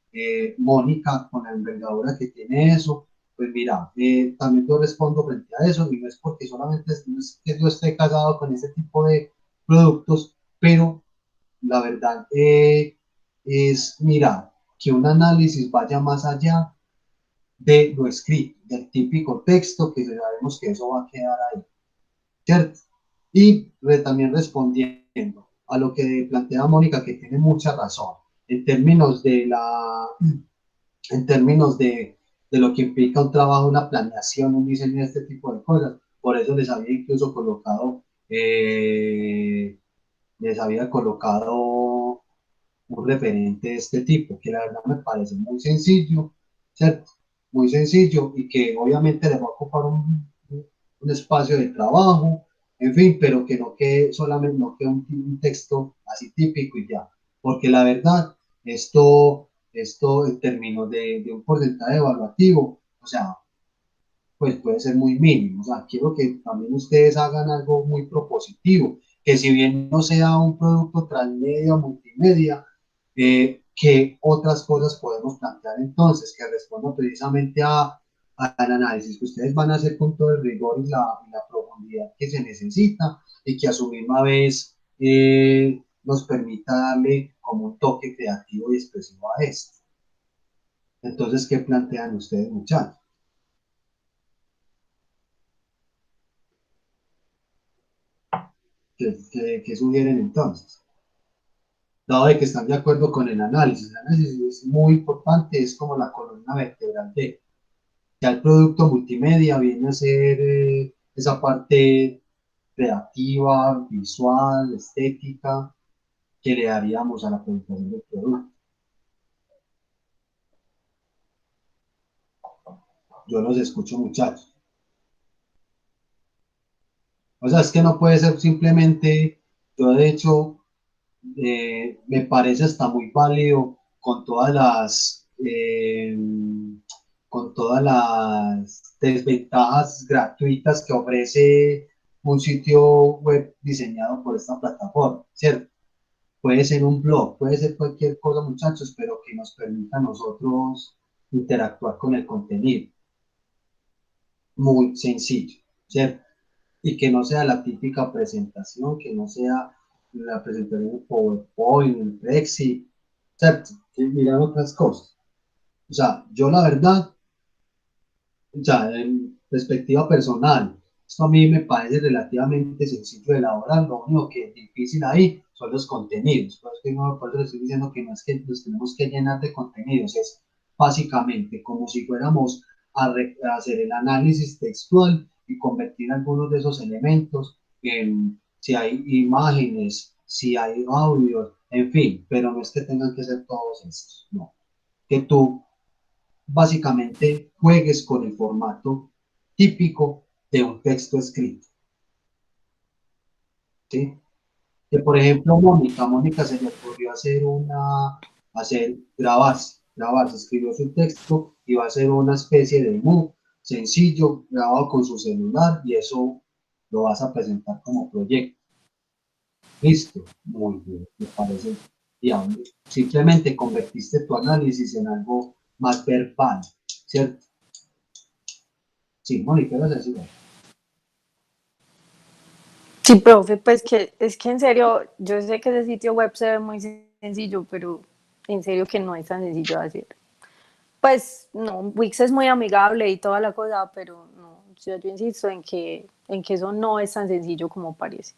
Speaker 1: Mónica con la envergadura que tiene eso, pues mira, también yo respondo frente a eso y no es porque solamente no es que yo esté casado con ese tipo de productos, pero la verdad es, mira, que un análisis vaya más allá de lo escrito, del típico texto que sabemos que eso va a quedar ahí, ¿cierto? Y también respondiendo a lo que plantea Mónica, que tiene mucha razón, en términos de en términos de lo que implica un trabajo, una planeación, un diseño, este tipo de cosas. Por eso les había colocado un referente de este tipo, que la verdad me parece muy sencillo, ¿cierto? Muy sencillo y que obviamente le va a ocupar un espacio de trabajo, en fin, pero que no quede solamente no quede un texto así típico y ya, porque la verdad, esto en términos de un porcentaje evaluativo, o sea, pues puede ser muy mínimo. O sea, quiero que también ustedes hagan algo muy propositivo, que si bien no sea un producto transmedia o multimedia, que otras cosas podemos plantear entonces, que respondan precisamente al análisis que ustedes van a hacer con todo el rigor y la profundidad que se necesita y que a su misma vez nos permita darle como un toque creativo y expresivo a esto. Entonces, ¿qué plantean ustedes, muchachos? ¿Qué sugieren entonces? Dado de que están de acuerdo con el análisis es muy importante, es como la columna vertebral de ya el producto multimedia viene a ser esa parte creativa, visual, estética que le daríamos a la presentación del producto. Yo los escucho, muchachos. O sea, es que no puede ser simplemente, yo de hecho me parece hasta muy válido con todas las desventajas gratuitas que ofrece un sitio web diseñado por esta plataforma, ¿cierto? Puede ser un blog, puede ser cualquier cosa, muchachos, pero que nos permita a nosotros interactuar con el contenido. Muy sencillo, ¿cierto? Y que no sea la típica presentación, que no sea la presentación en PowerPoint, en Prexy, ¿cierto? Que mirar otras cosas. O sea, yo la verdad, ya en perspectiva personal, esto a mí me parece relativamente sencillo de elaborar, lo único que es difícil ahí son los contenidos, por eso les estoy diciendo que no es que los tenemos que llenar de contenidos, es básicamente como si fuéramos a hacer el análisis textual y convertir algunos de esos elementos en si hay imágenes, si hay audios, en fin, pero no es que tengan que ser todos estos, no, que tú básicamente juegues con el formato típico de un texto escrito, ¿sí? Que por ejemplo Mónica se le ocurrió grabarse, escribió su texto y va a hacer una especie de MOOC sencillo, grabado con su celular y eso lo vas a presentar como proyecto. Listo, muy bien, me parece viable. Simplemente convertiste tu análisis en algo más verbal, ¿cierto? Sí, Mónica, vas a decir algo.
Speaker 2: Sí, profe, pues que es que en serio, yo sé que ese sitio web se ve muy sencillo, pero en serio que no es tan sencillo de hacer. Pues no, Wix es muy amigable y toda la cosa, pero no, yo insisto en que eso no es tan sencillo como parece.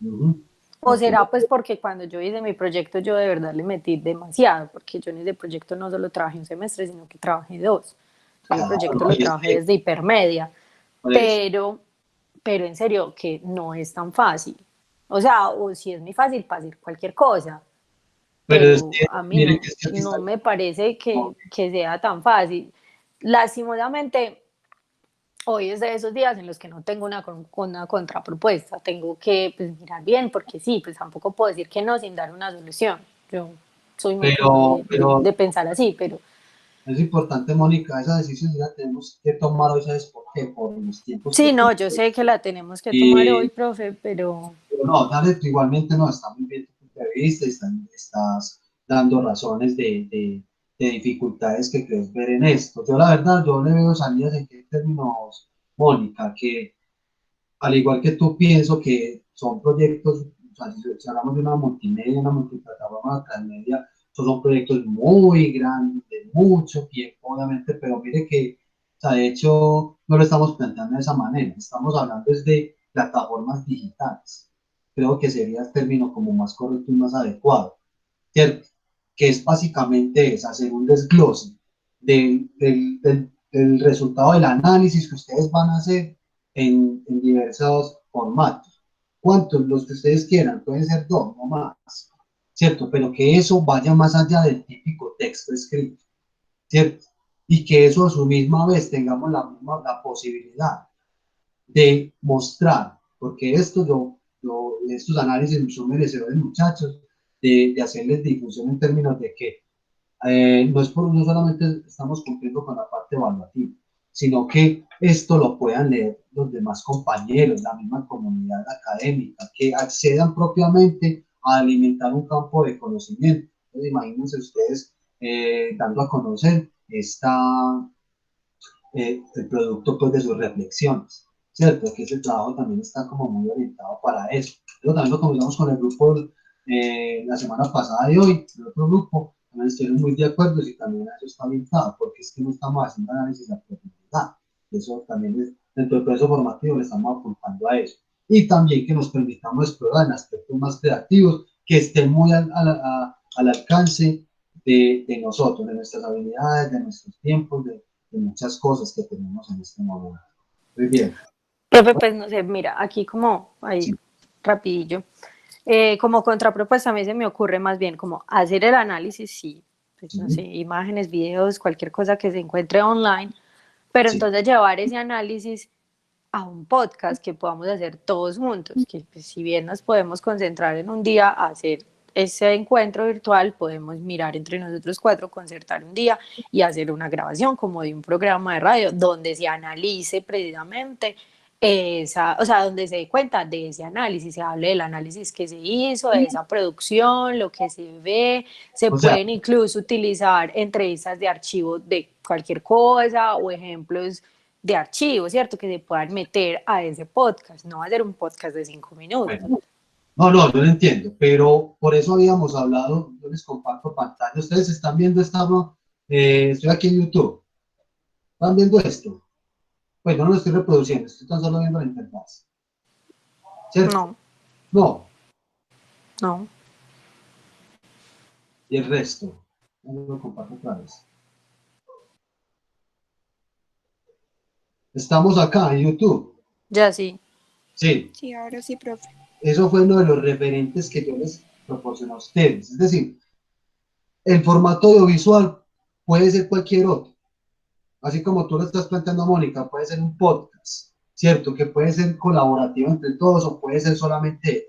Speaker 1: Ujú.
Speaker 2: O
Speaker 1: Ok,
Speaker 2: será pues porque cuando yo hice mi proyecto yo de verdad le metí demasiado, porque yo en ese proyecto no solo trabajé un semestre, sino que trabajé dos. Ese proyecto
Speaker 1: no,
Speaker 2: lo
Speaker 1: y es
Speaker 2: trabajé
Speaker 1: que,
Speaker 2: desde hipermedia,
Speaker 1: por eso,
Speaker 2: pero, pero en serio que no es tan fácil. O sea, o si es muy fácil para hacer cualquier cosa,
Speaker 1: pero es
Speaker 2: pero
Speaker 1: que,
Speaker 2: a mí
Speaker 1: mire
Speaker 2: no,
Speaker 1: que es que aquí está
Speaker 2: no
Speaker 1: el
Speaker 2: me parece
Speaker 1: no,
Speaker 2: que sea tan fácil. Lastimosamente, hoy es de esos días en los que no tengo una contrapropuesta, tengo que pues, mirar bien, porque sí, pues tampoco puedo decir que no sin dar una solución. Yo soy muy como
Speaker 1: pero
Speaker 2: de pensar así, pero
Speaker 1: es importante, Mónica, esa decisión ya la tenemos que tomar hoy, ¿sabes por qué? Por los tiempos que
Speaker 2: sí, no,
Speaker 1: tenemos.
Speaker 2: yo sé que la tenemos que tomar hoy,
Speaker 1: Y
Speaker 2: profe, pero
Speaker 1: pero no, dale, tú igualmente no, está muy bien tu punto de vista, estás dando razones de dificultades que crees ver en esto. Yo la verdad, yo le veo salidas en qué términos, Mónica, que al igual que tú pienso que son proyectos, o sea, si hablamos de una multimedia, una multiplataforma transmedia, son proyectos muy grandes, de mucho tiempo, obviamente, pero mire que, o sea, de hecho, no lo estamos planteando de esa manera, estamos hablando de plataformas digitales. Creo que sería el término como más correcto y más adecuado, ¿cierto? Que es básicamente es hacer un desglose del resultado del análisis que ustedes van a hacer en diversos formatos. ¿Cuántos? Los que ustedes quieran, pueden ser dos, no más, ¿cierto? Pero que eso vaya más allá del típico texto escrito, ¿cierto? Y que eso a su misma vez tengamos la posibilidad de mostrar, porque estos análisis son merecedores, muchachos, de hacerles difusión en términos de que no solamente estamos cumpliendo con la parte evaluativa, sino que esto lo puedan leer los demás compañeros, la misma comunidad académica, que accedan propiamente a alimentar un campo de conocimiento. Entonces, imagínense ustedes dando a conocer el producto pues, de sus reflexiones, ¿cierto? Que ese trabajo también está como muy orientado para eso. Pero también lo comenzamos con el grupo la semana pasada y hoy, el otro grupo, también estuvieron muy de acuerdo y también eso está orientado, porque es que no estamos haciendo análisis a profundidad. Eso también es, dentro del proceso formativo le estamos apuntando a eso. Y también que nos permitamos explorar en aspectos más creativos, que estén muy al alcance de nosotros, de nuestras habilidades, de nuestros tiempos, de muchas cosas que tenemos en este momento. Muy bien.
Speaker 2: profe, pues no sé, mira, aquí como ahí
Speaker 1: Sí.
Speaker 2: rapidillo. Como contrapropuesta a mí se me ocurre más bien como hacer el análisis, sí, pues no sé,
Speaker 1: Sí,
Speaker 2: imágenes, videos, cualquier cosa que se encuentre online, pero
Speaker 1: sí.
Speaker 2: entonces llevar ese análisis a un podcast que podamos hacer todos juntos, que pues, si bien nos podemos concentrar en un día a hacer ese encuentro virtual, podemos mirar entre nosotros cuatro, concertar un día y hacer una grabación como de un programa de radio donde se analice precisamente esa, o sea, donde se dé cuenta de ese análisis, se hable del análisis que se hizo, de esa producción, lo que se ve, se
Speaker 1: O sea,
Speaker 2: pueden incluso utilizar entrevistas de archivo de cualquier cosa o ejemplos de archivo, ¿cierto? Que se puedan meter a ese podcast, no va a ser un podcast de 5 minutos.
Speaker 1: bueno, no, yo lo entiendo, pero por eso habíamos hablado, yo les comparto pantalla, ustedes están viendo esta, estoy aquí en YouTube, están viendo esto, pues no lo estoy reproduciendo, estoy tan solo viendo la interfaz, ¿cierto?
Speaker 2: No,
Speaker 1: No,
Speaker 2: no.
Speaker 1: y el resto, no lo comparto otra vez. Estamos acá en YouTube,
Speaker 2: Ya sí.
Speaker 1: sí,
Speaker 3: Sí, ahora sí, profe.
Speaker 1: eso fue uno de los referentes que yo les proporcioné a ustedes, es decir, el formato audiovisual puede ser cualquier otro, así como tú lo estás planteando, Mónica, puede ser un podcast, ¿cierto? Que puede ser colaborativo entre todos o puede ser solamente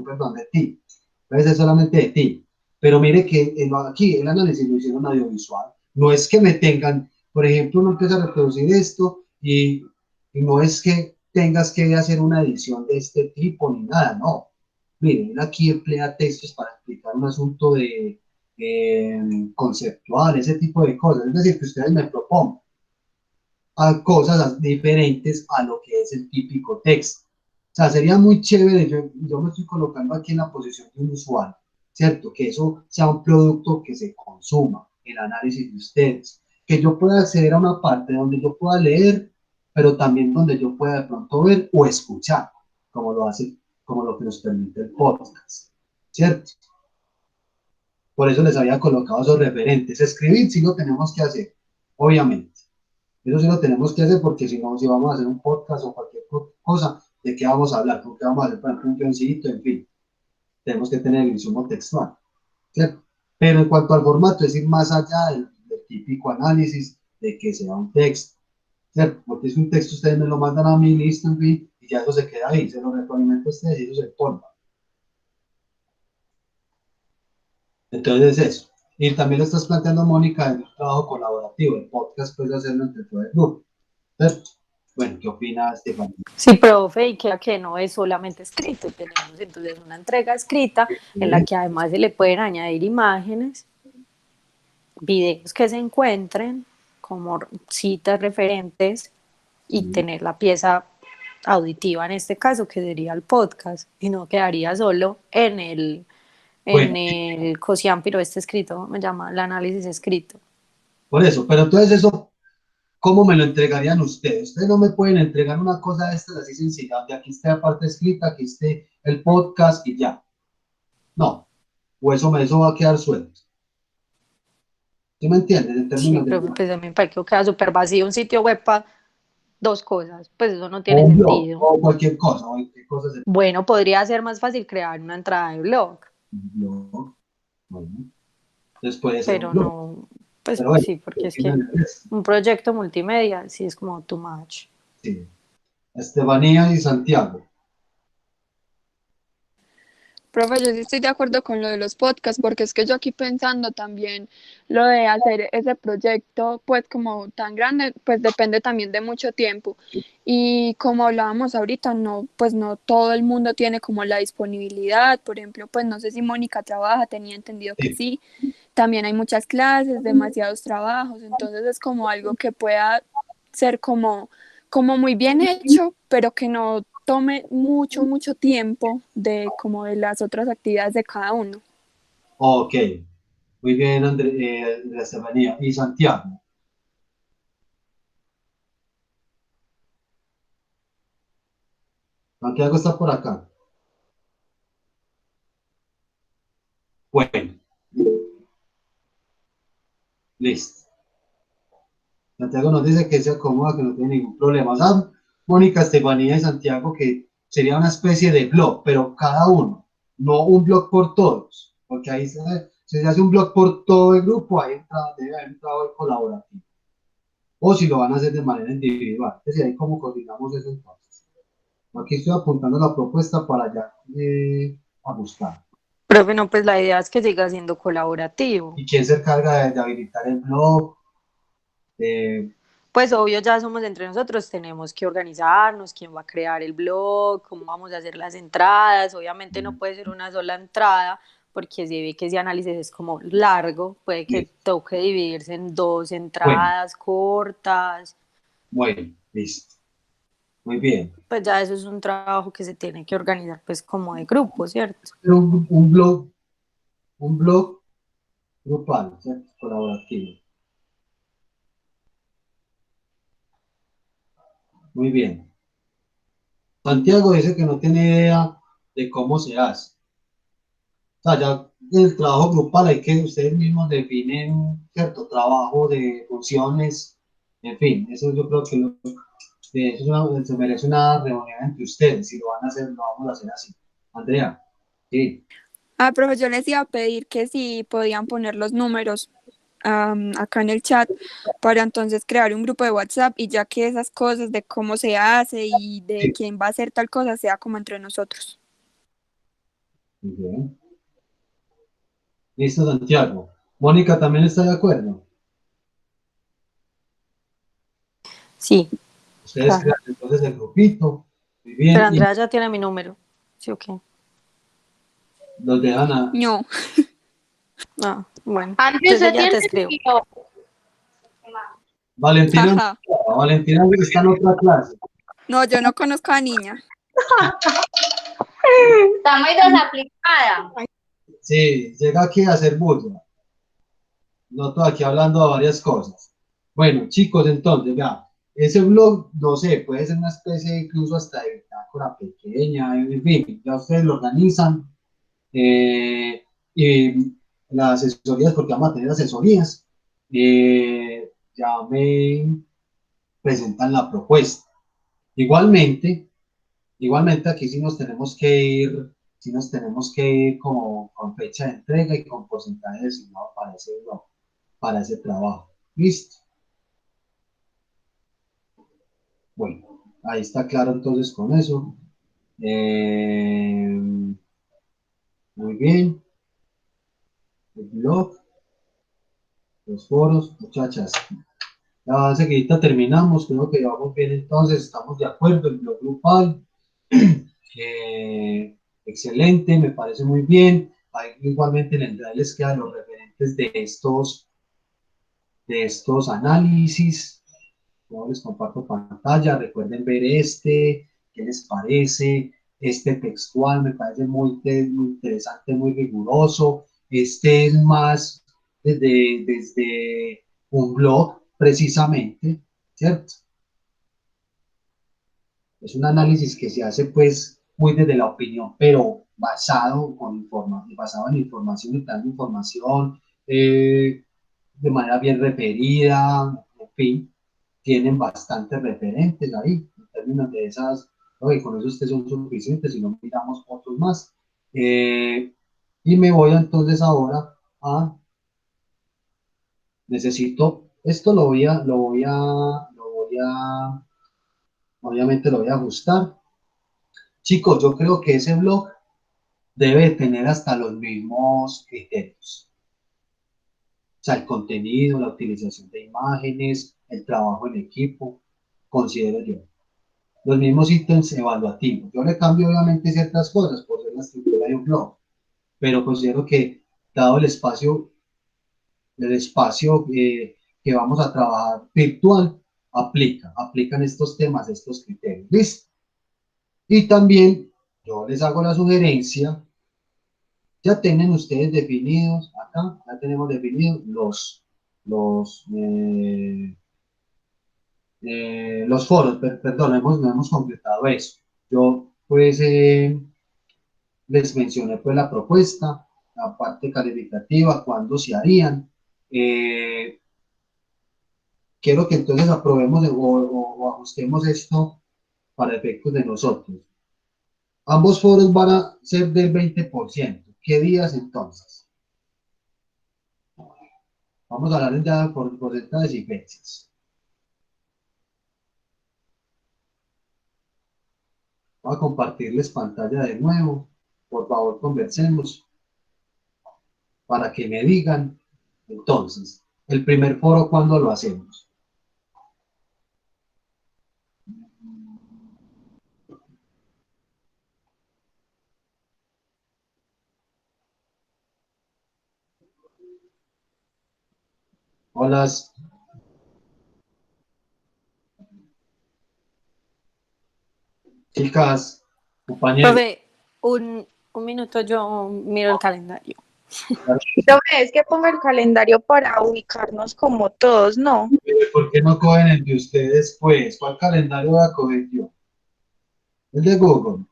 Speaker 1: perdón, de ti, puede ser solamente de ti. Pero mire que aquí el análisis lo hicieron audiovisual. No es que me tengan, por ejemplo, uno empieza a reproducir esto y no es que tengas que hacer una edición de este tipo ni nada, no. Miren, él aquí emplea textos para explicar un asunto de conceptual, ese tipo de cosas. Es decir, que ustedes me propongan a cosas diferentes a lo que es el típico texto. O sea, sería muy chévere, yo me estoy colocando aquí en la posición de un usuario, ¿cierto? Que eso sea un producto que se consuma, el análisis de ustedes, que yo pueda acceder a una parte donde yo pueda leer, pero también donde yo pueda de pronto ver o escuchar, como lo hace, como lo que nos permite el podcast, ¿cierto? Por eso les había colocado esos referentes. Escribir sí lo tenemos que hacer, obviamente. Eso sí lo tenemos que hacer porque si no, si vamos a hacer un podcast o cualquier cosa, ¿de qué vamos a hablar? ¿Con qué vamos a hacer? Por ejemplo, un guioncito, en fin. Tenemos que tener el insumo textual, ¿cierto? Pero en cuanto al formato, es ir más allá del típico análisis de que sea un texto, ¿cierto? Porque es un texto, ustedes me lo mandan a mí, listo, en fin, y ya eso se queda ahí, se lo retroalimenta a ustedes y eso se forma. Entonces, eso. Y también lo estás planteando, Mónica, en un trabajo colaborativo, el podcast puedes hacerlo entre todo el grupo, ¿cierto? Bueno, ¿qué opinas, Estefanía?
Speaker 2: Sí, profe, y que no es solamente escrito, tenemos entonces una entrega escrita en la que además se le pueden añadir imágenes, videos que se encuentren, como citas referentes y tener la pieza auditiva en este caso, que sería el podcast, y no quedaría solo
Speaker 1: Bueno,
Speaker 2: en el COSIAMPIRO este escrito, me llama el análisis escrito.
Speaker 1: por eso, pero entonces eso, ¿cómo me lo entregarían ustedes? Ustedes no me pueden entregar una cosa de estas así sencilla, de aquí esté la parte escrita, aquí esté el podcast y ya. No, o eso va a quedar suelto. ¿Sí me entiendes? En
Speaker 2: Sí,
Speaker 1: términos de
Speaker 2: pero pues a mí me parece que queda súper vacío un sitio web para dos cosas, pues eso no
Speaker 1: o
Speaker 2: tiene
Speaker 1: un blog,
Speaker 2: sentido.
Speaker 1: o cualquier cosa, o cualquier cosa se
Speaker 2: Bueno, podría ser más fácil crear una entrada de blog,
Speaker 1: blog. Bueno, entonces puede ser un
Speaker 2: pero
Speaker 1: blog.
Speaker 2: no, pues
Speaker 1: Pero bueno,
Speaker 2: sí,
Speaker 1: ¿qué
Speaker 2: porque es que
Speaker 1: opinan de eso?
Speaker 2: un proyecto multimedia sí es como too much.
Speaker 1: Sí. Estefanía y Santiago.
Speaker 3: Profe, yo sí estoy de acuerdo con lo de los podcasts, porque es que yo aquí pensando también lo de hacer ese proyecto, pues como tan grande, pues depende también de mucho tiempo. Y como hablábamos ahorita, no, pues no todo el mundo tiene como la disponibilidad. Por ejemplo, pues no sé si Mónica trabaja, tenía entendido que
Speaker 1: Sí.
Speaker 3: sí. También hay muchas clases, demasiados trabajos, entonces es como algo que pueda ser como muy bien hecho, pero que no tome mucho tiempo de como de las otras actividades de cada uno.
Speaker 1: Ok. Muy bien, Estefanía. Y Santiago. Santiago está por acá. Bueno, listo. Santiago nos dice que se acomoda, que no tiene ningún problema. O sea, Mónica, Estefanía y Santiago, que sería una especie de blog, pero cada uno, no un blog por todos, porque ahí se hace un blog por todo el grupo, ahí debe haber un trabajo colaborativo. O si lo van a hacer de manera individual. Es decir, ahí cómo coordinamos eso entonces. Aquí estoy apuntando la propuesta para ya ajustar.
Speaker 2: Profe, no, pues la idea es que siga siendo colaborativo.
Speaker 1: ¿Y quién se encarga de habilitar el blog?
Speaker 2: Pues obvio, ya somos entre nosotros, tenemos que organizarnos, quién va a crear el blog, cómo vamos a hacer las entradas. Obviamente no puede ser una sola entrada, porque se ve que ese análisis es como largo, puede que toque dividirse en dos
Speaker 1: Bueno,
Speaker 2: entradas cortas.
Speaker 1: bueno, listo. Muy bien.
Speaker 2: Pues ya eso es un trabajo que se tiene que organizar pues como de grupo, ¿cierto?
Speaker 1: Pero un blog grupal, ¿cierto? Colaborativo. Muy bien. Santiago dice que no tiene idea de cómo se hace. O sea, ya en el trabajo grupal hay que ustedes mismos definen, ¿cierto? Trabajo de funciones, en fin, eso yo creo que eso se merece una reunión entre ustedes. Si lo van a hacer, lo vamos a hacer así. Andrea, sí,
Speaker 3: Ah, profe, yo les iba a pedir que si podían poner los números acá en el chat para entonces crear un grupo de WhatsApp y ya que esas cosas de cómo se hace y de
Speaker 1: sí.
Speaker 3: quién va a hacer tal cosa sea como entre nosotros.
Speaker 1: Muy bien. Listo, Santiago. Mónica también está de acuerdo.
Speaker 2: Sí,
Speaker 1: Ustedes
Speaker 2: Claro.
Speaker 1: crean entonces el grupito, muy
Speaker 2: Pero
Speaker 1: bien, y
Speaker 2: Andrea ya tiene mi número. ¿Sí o qué?
Speaker 1: los dejan a...
Speaker 3: No,
Speaker 2: Ah, bueno.
Speaker 4: Andrew,
Speaker 2: Entonces
Speaker 4: ¿usted
Speaker 2: ya
Speaker 4: tiene
Speaker 2: te
Speaker 4: el
Speaker 2: escribo.
Speaker 4: mío?
Speaker 1: Valentina,
Speaker 3: jaja.
Speaker 1: Valentina está en otra clase.
Speaker 3: No, yo no conozco a niña.
Speaker 4: Está muy desaplicada.
Speaker 1: Sí, llega aquí a hacer bulla. No estoy aquí hablando de varias cosas. Bueno, chicos, entonces, vean, ese blog, no sé, puede ser una especie incluso hasta de bitácora pequeña, en fin, ya ustedes lo organizan. Y las asesorías, porque vamos a tener asesorías, ya me presentan la propuesta. Igualmente, igualmente aquí sí nos tenemos que ir como con fecha de entrega y con porcentaje designado para ese blog, para ese trabajo. ¿Listo? Bueno, ahí está claro entonces con eso. Muy bien. El blog, los foros, muchachas. Ya enseguida terminamos, creo que vamos bien entonces, estamos de acuerdo, el blog grupal. Excelente, me parece muy bien. Ahí igualmente en el drive les quedan los referentes de estos análisis. Yo les comparto pantalla, recuerden ver este, qué les parece, este textual me parece muy interesante, muy riguroso. Este es más desde un blog, precisamente, ¿cierto? Es un análisis que se hace pues muy desde la opinión, pero basado en información y dando información de manera bien referida, en fin, tienen bastantes referentes ahí, en términos de esas, oye, con eso ustedes son suficientes, si no miramos otros más. Y me voy entonces ahora a, necesito, esto obviamente lo voy a ajustar. Chicos, yo creo que ese blog debe tener hasta los mismos criterios. O sea, el contenido, la utilización de imágenes, el trabajo en equipo, considero yo. Los mismos ítems evaluativos. Yo le cambio obviamente ciertas cosas por ser la estructura de un blog, pero considero que dado el espacio que vamos a trabajar virtual, aplican estos temas, estos criterios. ¿Listo? Y también yo les hago la sugerencia. Ya tienen ustedes definidos, acá ya tenemos definidos los, eh, los foros, perdón, no hemos completado eso. Yo pues les mencioné pues la propuesta, la parte calificativa, cuándo se harían. Eh, Quiero que entonces aprobemos o ajustemos esto para efectos de nosotros. Ambos foros van a ser del 20%. ¿Qué días entonces? Vamos a hablar ya por porcentajes y fechas. Voy a compartirles pantalla de nuevo. Por favor, conversemos para que me digan. Entonces, el primer foro, ¿cuándo lo hacemos? Hola, chicas, compañeros.
Speaker 2: Profe, un minuto, yo miro el calendario.
Speaker 4: Lo que es que ponga el calendario para ubicarnos como todos, ¿no?
Speaker 1: ¿Por qué no cogen el de ustedes, pues? ¿Cuál calendario voy a coger yo? El de Google.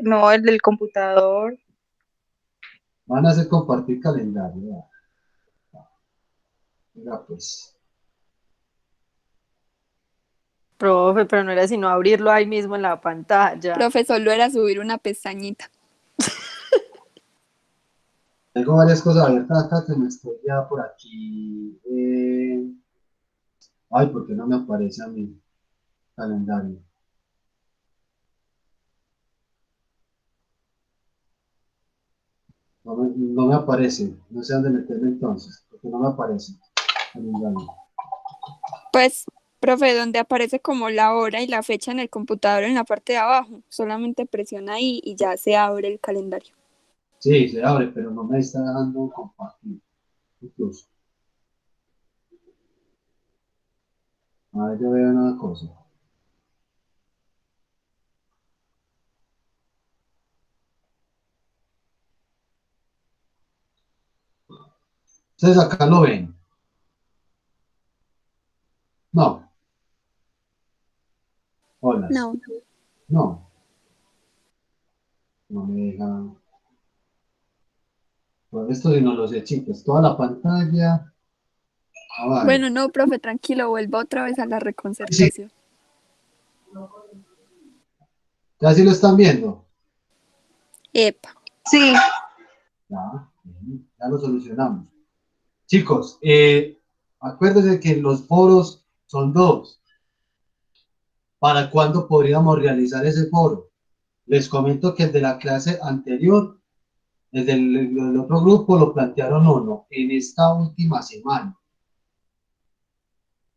Speaker 4: No, el del computador.
Speaker 1: Van a hacer compartir calendario. Mira, pues.
Speaker 2: Profe, pero no era sino abrirlo ahí mismo en la pantalla.
Speaker 3: Profesor, lo era subir una pestañita.
Speaker 1: Tengo varias cosas abiertas acá que me estoy ya por aquí. Ay, ¿por qué no me aparece a mi calendario? No me aparece, no sé dónde meterme entonces, porque no me aparece. Calendario.
Speaker 3: Pues Profe, donde aparece como la hora y la fecha en el computador en la parte de abajo, solamente presiona ahí y ya se abre el calendario.
Speaker 1: Sí, se abre, pero no me está dejando compartir. Incluso. A ver, yo veo una cosa. Ustedes acá lo ven. No, hola.
Speaker 3: No,
Speaker 1: No, no me deja. Bueno, esto sí no lo sé, chicos. Toda la pantalla. Ah, vale.
Speaker 3: bueno, no, profe, tranquilo, vuelvo otra vez a la
Speaker 1: Sí,
Speaker 3: reconcertación.
Speaker 1: ya sí lo están viendo.
Speaker 3: Epa,
Speaker 4: Sí,
Speaker 1: Ya, ya lo solucionamos. Chicos, acuérdense que los foros son dos. ¿Para cuándo podríamos realizar ese foro? Les comento que el de la clase anterior, el del otro grupo, lo plantearon uno en esta última semana.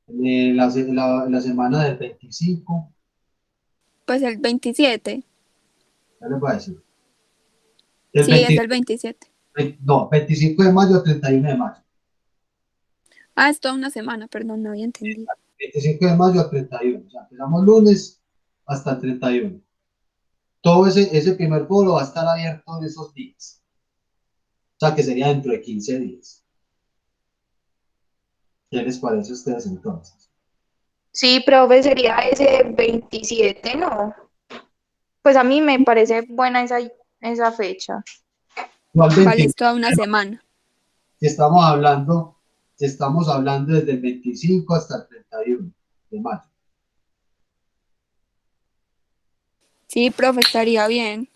Speaker 1: La semana del 25,
Speaker 3: pues el 27.
Speaker 1: ¿qué les va a decir? Del
Speaker 3: Sí, es
Speaker 1: 20
Speaker 3: el 27.
Speaker 1: no, 25 de mayo a 31 de mayo.
Speaker 3: Ah, es toda una semana, perdón, no había entendido.
Speaker 1: 25 de mayo a 31. O sea, empezamos lunes hasta el 31. Todo ese primer foro va a estar abierto en esos días. O sea, que sería dentro de 15 días. ¿Qué les parece a ustedes entonces?
Speaker 4: sí, profe, sería ese 27, ¿no? Pues a mí me parece buena esa fecha.
Speaker 1: No al
Speaker 3: Vale,
Speaker 1: 21,
Speaker 3: es toda una semana.
Speaker 1: si estamos hablando, si estamos hablando desde el 25 hasta el 31 de mayo.
Speaker 3: Sí, profe, estaría bien.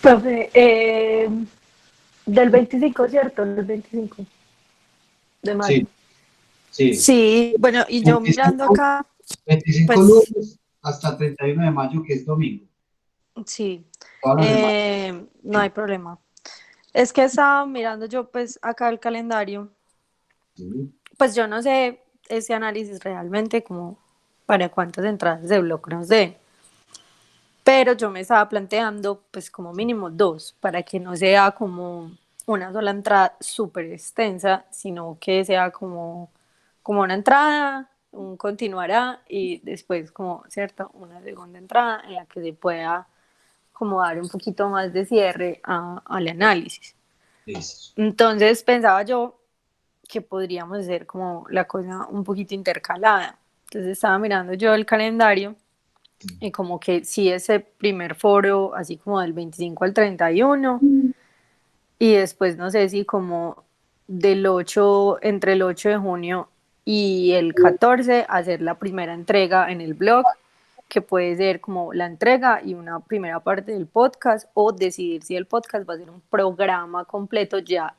Speaker 2: Profe, del 25, ¿cierto? Del 25 de mayo.
Speaker 1: Sí, sí.
Speaker 2: Sí, bueno, y yo mirando
Speaker 1: 25,
Speaker 2: acá,
Speaker 1: 25
Speaker 2: pues
Speaker 1: lunes hasta el 31 de mayo, que es domingo.
Speaker 2: sí,
Speaker 1: Toda la semana.
Speaker 2: no hay problema. Es que estaba mirando yo pues acá el calendario,
Speaker 1: Sí,
Speaker 2: pues yo no sé ese análisis realmente como para cuántas entradas de blog nos den, pero yo me estaba planteando pues como mínimo dos, para que no sea como una sola entrada súper extensa, sino que sea como una entrada, un continuará y después como, ¿cierto? Una segunda entrada en la que se pueda como dar un poquito más de cierre al análisis.
Speaker 1: listo.
Speaker 2: Entonces pensaba yo que podríamos hacer como la cosa un poquito intercalada. Entonces estaba mirando yo el calendario y como que sí ese primer foro, así como del 25 al 31, y después no sé si como del 8, entre el 8 de junio y el 14, hacer la primera entrega en el blog, que puede ser como la entrega y una primera parte del podcast, o decidir si el podcast va a ser un programa completo ya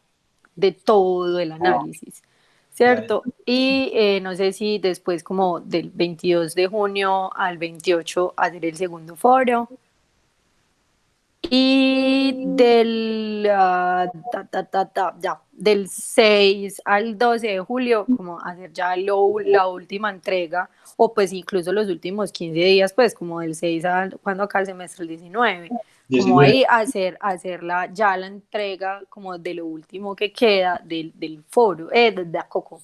Speaker 2: de todo el análisis,
Speaker 1: Ya,
Speaker 2: ¿cierto? Y no sé si después como del 22 de junio al 28 hacer el segundo foro. Y del 6 al 12 de julio, como hacer ya la última entrega, o pues incluso los últimos 15 días, pues como del 6 al, cuando acá el semestre el 19, como
Speaker 1: 19.
Speaker 2: ahí hacerla ya la entrega como de lo último que queda del foro, Coco,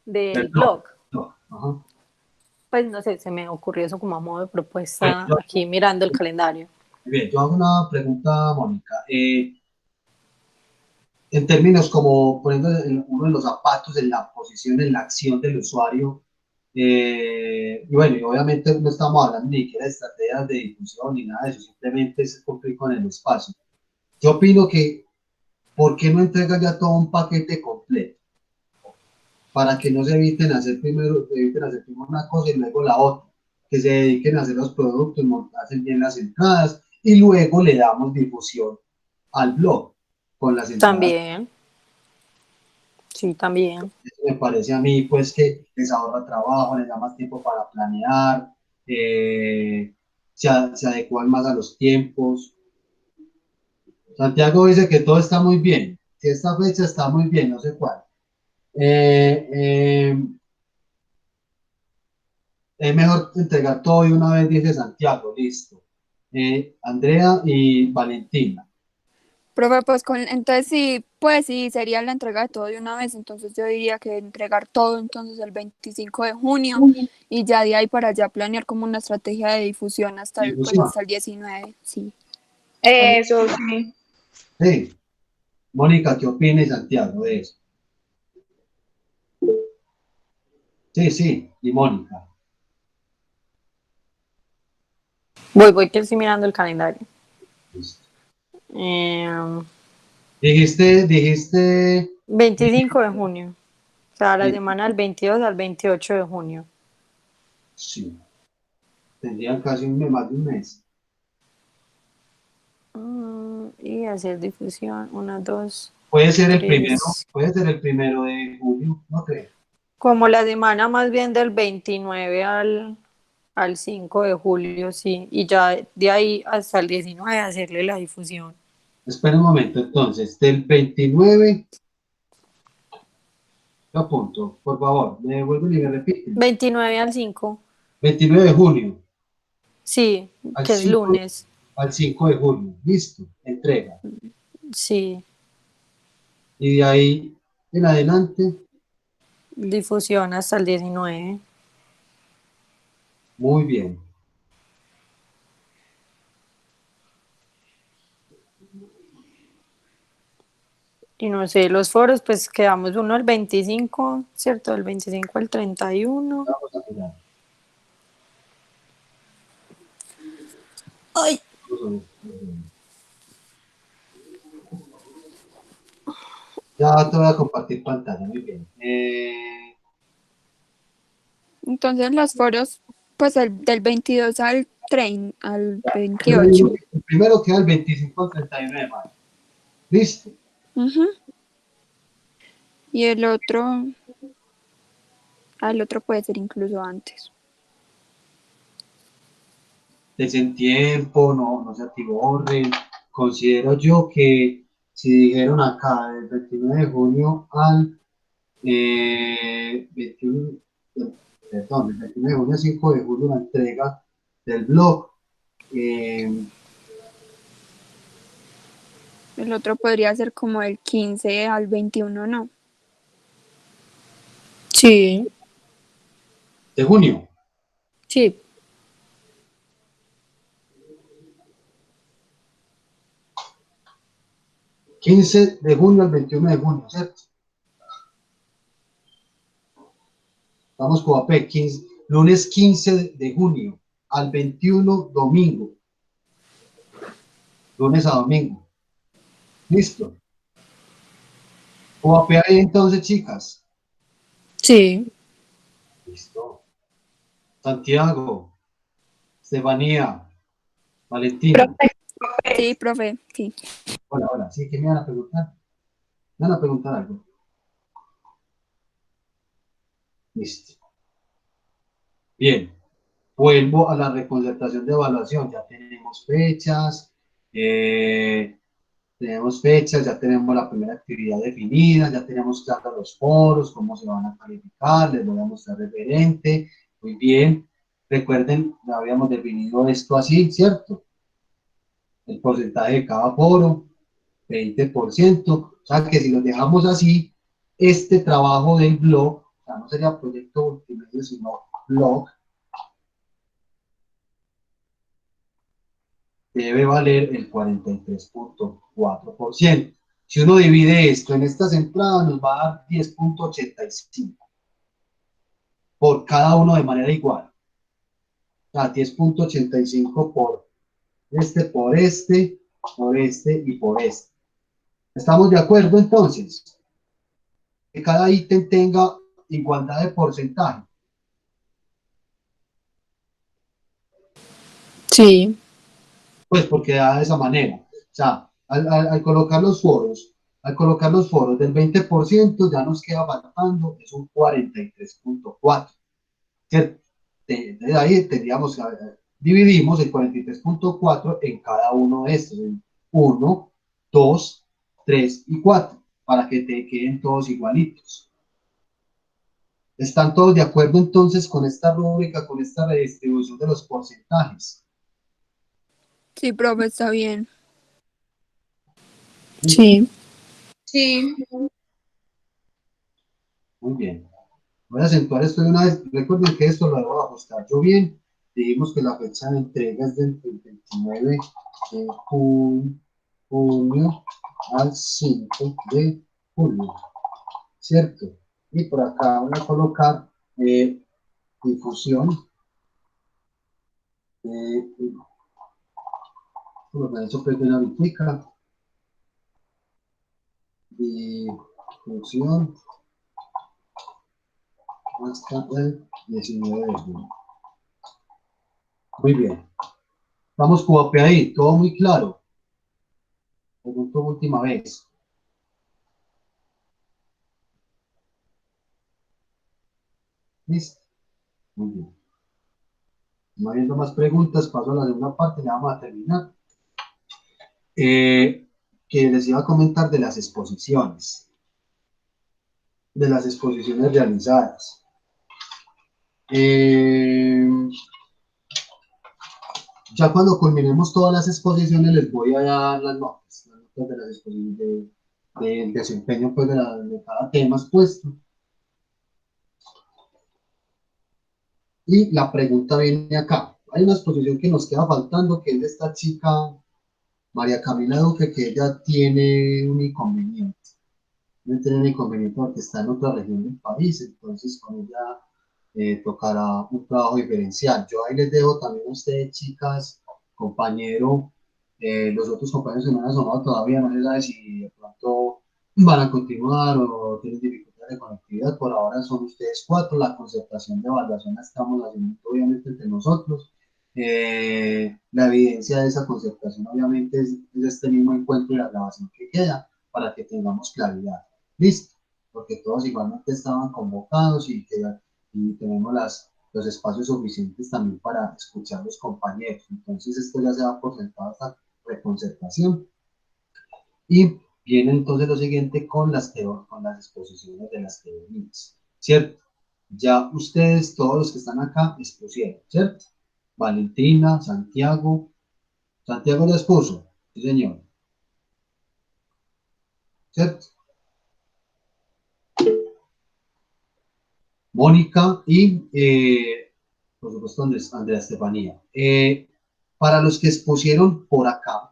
Speaker 2: del
Speaker 1: Perdón.
Speaker 2: blog.
Speaker 1: No, ajá.
Speaker 2: Pues no sé, se me ocurrió eso como a modo de
Speaker 1: Bueno,
Speaker 2: propuesta aquí mirando el calendario.
Speaker 1: bien, yo hago una pregunta, Mónica. En términos como poniendo uno de los zapatos en la posición, en la acción del usuario, y bueno, y obviamente no estamos hablando ni siquiera de estrategias de difusión ni nada de eso, simplemente es cumplir con el espacio. Yo opino que, ¿por qué no entregan ya todo un paquete completo? Para que no se eviten hacer primero una cosa y luego la otra, que se dediquen a hacer los productos, hacen bien las entradas y luego le damos difusión al blog con las entradas.
Speaker 2: También, sí, también.
Speaker 1: Eso me parece a mí pues que les ahorra trabajo, les da más tiempo para planear, se adecuan más a los tiempos. Santiago dice que todo está muy bien, que esta fecha está muy bien, no sé cuál. Eh, eh, es mejor entregar todo de una vez, dice Santiago, listo. Andrea y Valentina.
Speaker 3: Profe, pues entonces sí, pues sí, sería la entrega de todo de una vez, entonces yo diría que entregar todo entonces el 25 de junio y ya de ahí para allá planear como una estrategia de difusión hasta el, pues
Speaker 1: Difusión.
Speaker 3: hasta el 19, sí.
Speaker 4: Eso sí.
Speaker 1: Sí. Mónica, ¿qué opina Santiago de eso? Sí, sí, y Mónica.
Speaker 2: Voy que estoy mirando el calendario.
Speaker 1: Listo.
Speaker 2: Em,
Speaker 1: Dijiste
Speaker 2: 25 de junio. O sea, la
Speaker 1: eh,
Speaker 2: semana del 22 al 28 de junio.
Speaker 1: sí, tendrían casi más de un mes.
Speaker 2: Y hacer difusión, 1, 2,
Speaker 1: Puede
Speaker 2: 3.
Speaker 1: ser el primero de julio, ¿no crees?
Speaker 2: Como la semana más bien del 29 al 5 de julio, sí. Y ya de ahí hasta el 19 hacerle la difusión.
Speaker 1: Espera un momento, entonces, del 29, yo apunto, por favor, me vuelven y me repiten.
Speaker 2: 29 al 5,
Speaker 1: 29 de junio,
Speaker 2: sí,
Speaker 1: al
Speaker 2: que es
Speaker 1: 5,
Speaker 2: lunes,
Speaker 1: al 5 de julio, listo, entrega.
Speaker 2: sí.
Speaker 1: Y de ahí en adelante,
Speaker 2: Difusión hasta el 19.
Speaker 1: muy bien.
Speaker 2: Y no sé, los foros, pues quedamos uno el 25, ¿cierto? El 25 al 31.
Speaker 1: Vamos a mirar.
Speaker 2: Ay.
Speaker 1: Ya te voy a compartir pantalla, muy bien.
Speaker 3: Entonces los foros, pues del 22 al
Speaker 1: Pero
Speaker 3: 28.
Speaker 1: digo que el primero queda el 25 al 31 de mayo. Listo.
Speaker 3: Ujú. Y el otro puede ser incluso antes.
Speaker 1: Desen tiempo, no se atiborren. Considero yo que si dijeron acá del 29 de junio al 21, perdón, del 29 de junio al 5 de julio la entrega del blog. eh,
Speaker 3: El otro podría ser como el 15 al 21, ¿no?
Speaker 2: Sí,
Speaker 1: de junio.
Speaker 2: sí,
Speaker 1: 15 de junio al 21 de junio, ¿cierto? Vamos con AP, lunes 15 de junio al 21 domingo, lunes a domingo. Listo. OAP ahí entonces, chicas.
Speaker 2: sí.
Speaker 1: Listo. Santiago, Estefanía, Valentina.
Speaker 3: Sí, profe, sí.
Speaker 1: Hola, hola. Sí, ¿qué me van a preguntar? Me van a preguntar algo. Listo. Bien. Vuelvo a la reconcertación de evaluación. Ya tenemos fechas, ya tenemos la primera actividad definida, ya tenemos claros los foros, cómo se van a calificar, les voy a mostrar referente. Muy bien. Recuerden, ya habíamos definido esto así, ¿cierto? El porcentaje de cada foro, 20%. O sea que si lo dejamos así, este trabajo del blog, o sea, no sería proyecto multimedia, sino blog, debe valer el 43.4%. Si uno divide esto en estas entradas, nos va a dar 10.85 por cada uno de manera igual. O sea, 10.85 por este y por este. ¿Estamos de acuerdo entonces? Que cada ítem tenga igualdad de porcentaje.
Speaker 2: Sí,
Speaker 1: Pues porque da de esa manera. O sea, al colocar los foros del 20% ya nos queda faltando, es un 43.4, ¿cierto? De ahí tendríamos, dividimos el 43.4 en cada uno de estos, en 1, 2, 3 y 4, para que te queden todos igualitos. ¿Están todos de acuerdo entonces con esta rúbrica, con esta redistribución de los porcentajes?
Speaker 3: Sí, profe, está bien.
Speaker 2: Sí.
Speaker 3: Sí.
Speaker 1: Muy bien. Voy a acentuar esto de una vez. Recuerden que esto lo debo ajustar yo bien. Dijimos que la fecha de entrega es del 29 de junio al 5 de julio, ¿cierto? Y por acá voy a colocar difusión. Por lo eso pues de una bitica. Difusión hasta el 19 de junio. Muy bien. Vamos, Cuope, ahí, todo muy claro. Pregunto última vez. ¿Listo? Muy bien. No habiendo más preguntas, paso a la segunda parte, ya vamos a terminar. Que les iba a comentar de las exposiciones. De las exposiciones realizadas. Ya cuando culminemos todas las exposiciones, les voy a dar las notas de las exposiciones, del desempeño pues, de cada tema expuesto. Y la pregunta viene acá. Hay una exposición que nos queda faltando, que es de esta chica, María Camila Duque, que ella tiene un inconveniente. No tiene un inconveniente porque está en otra región del país, entonces con ella tocará un trabajo diferencial. Yo ahí les dejo también a ustedes, chicas, compañero, los otros compañeros que no han asomado todavía, no se sabe si de pronto van a continuar o tienen dificultades de conectividad. Por ahora son ustedes cuatro. La concertación de evaluación la estamos haciendo obviamente entre nosotros. La evidencia de esa concertación obviamente es este mismo encuentro y la grabación que queda para que tengamos claridad. Listo, porque todos igualmente estaban convocados y tenemos los espacios suficientes también para escuchar a los compañeros. Entonces esto ya se va por sentado esta reconcertación. Y viene entonces lo siguiente con con las exposiciones de las teorías, ¿cierto? Ya ustedes, todos los que están acá, expusieron, ¿cierto? Valentina, Santiago ya expuso, sí señor, ¿cierto? Mónica y, por supuesto, Andrea Estefanía. Para los que expusieron por acá,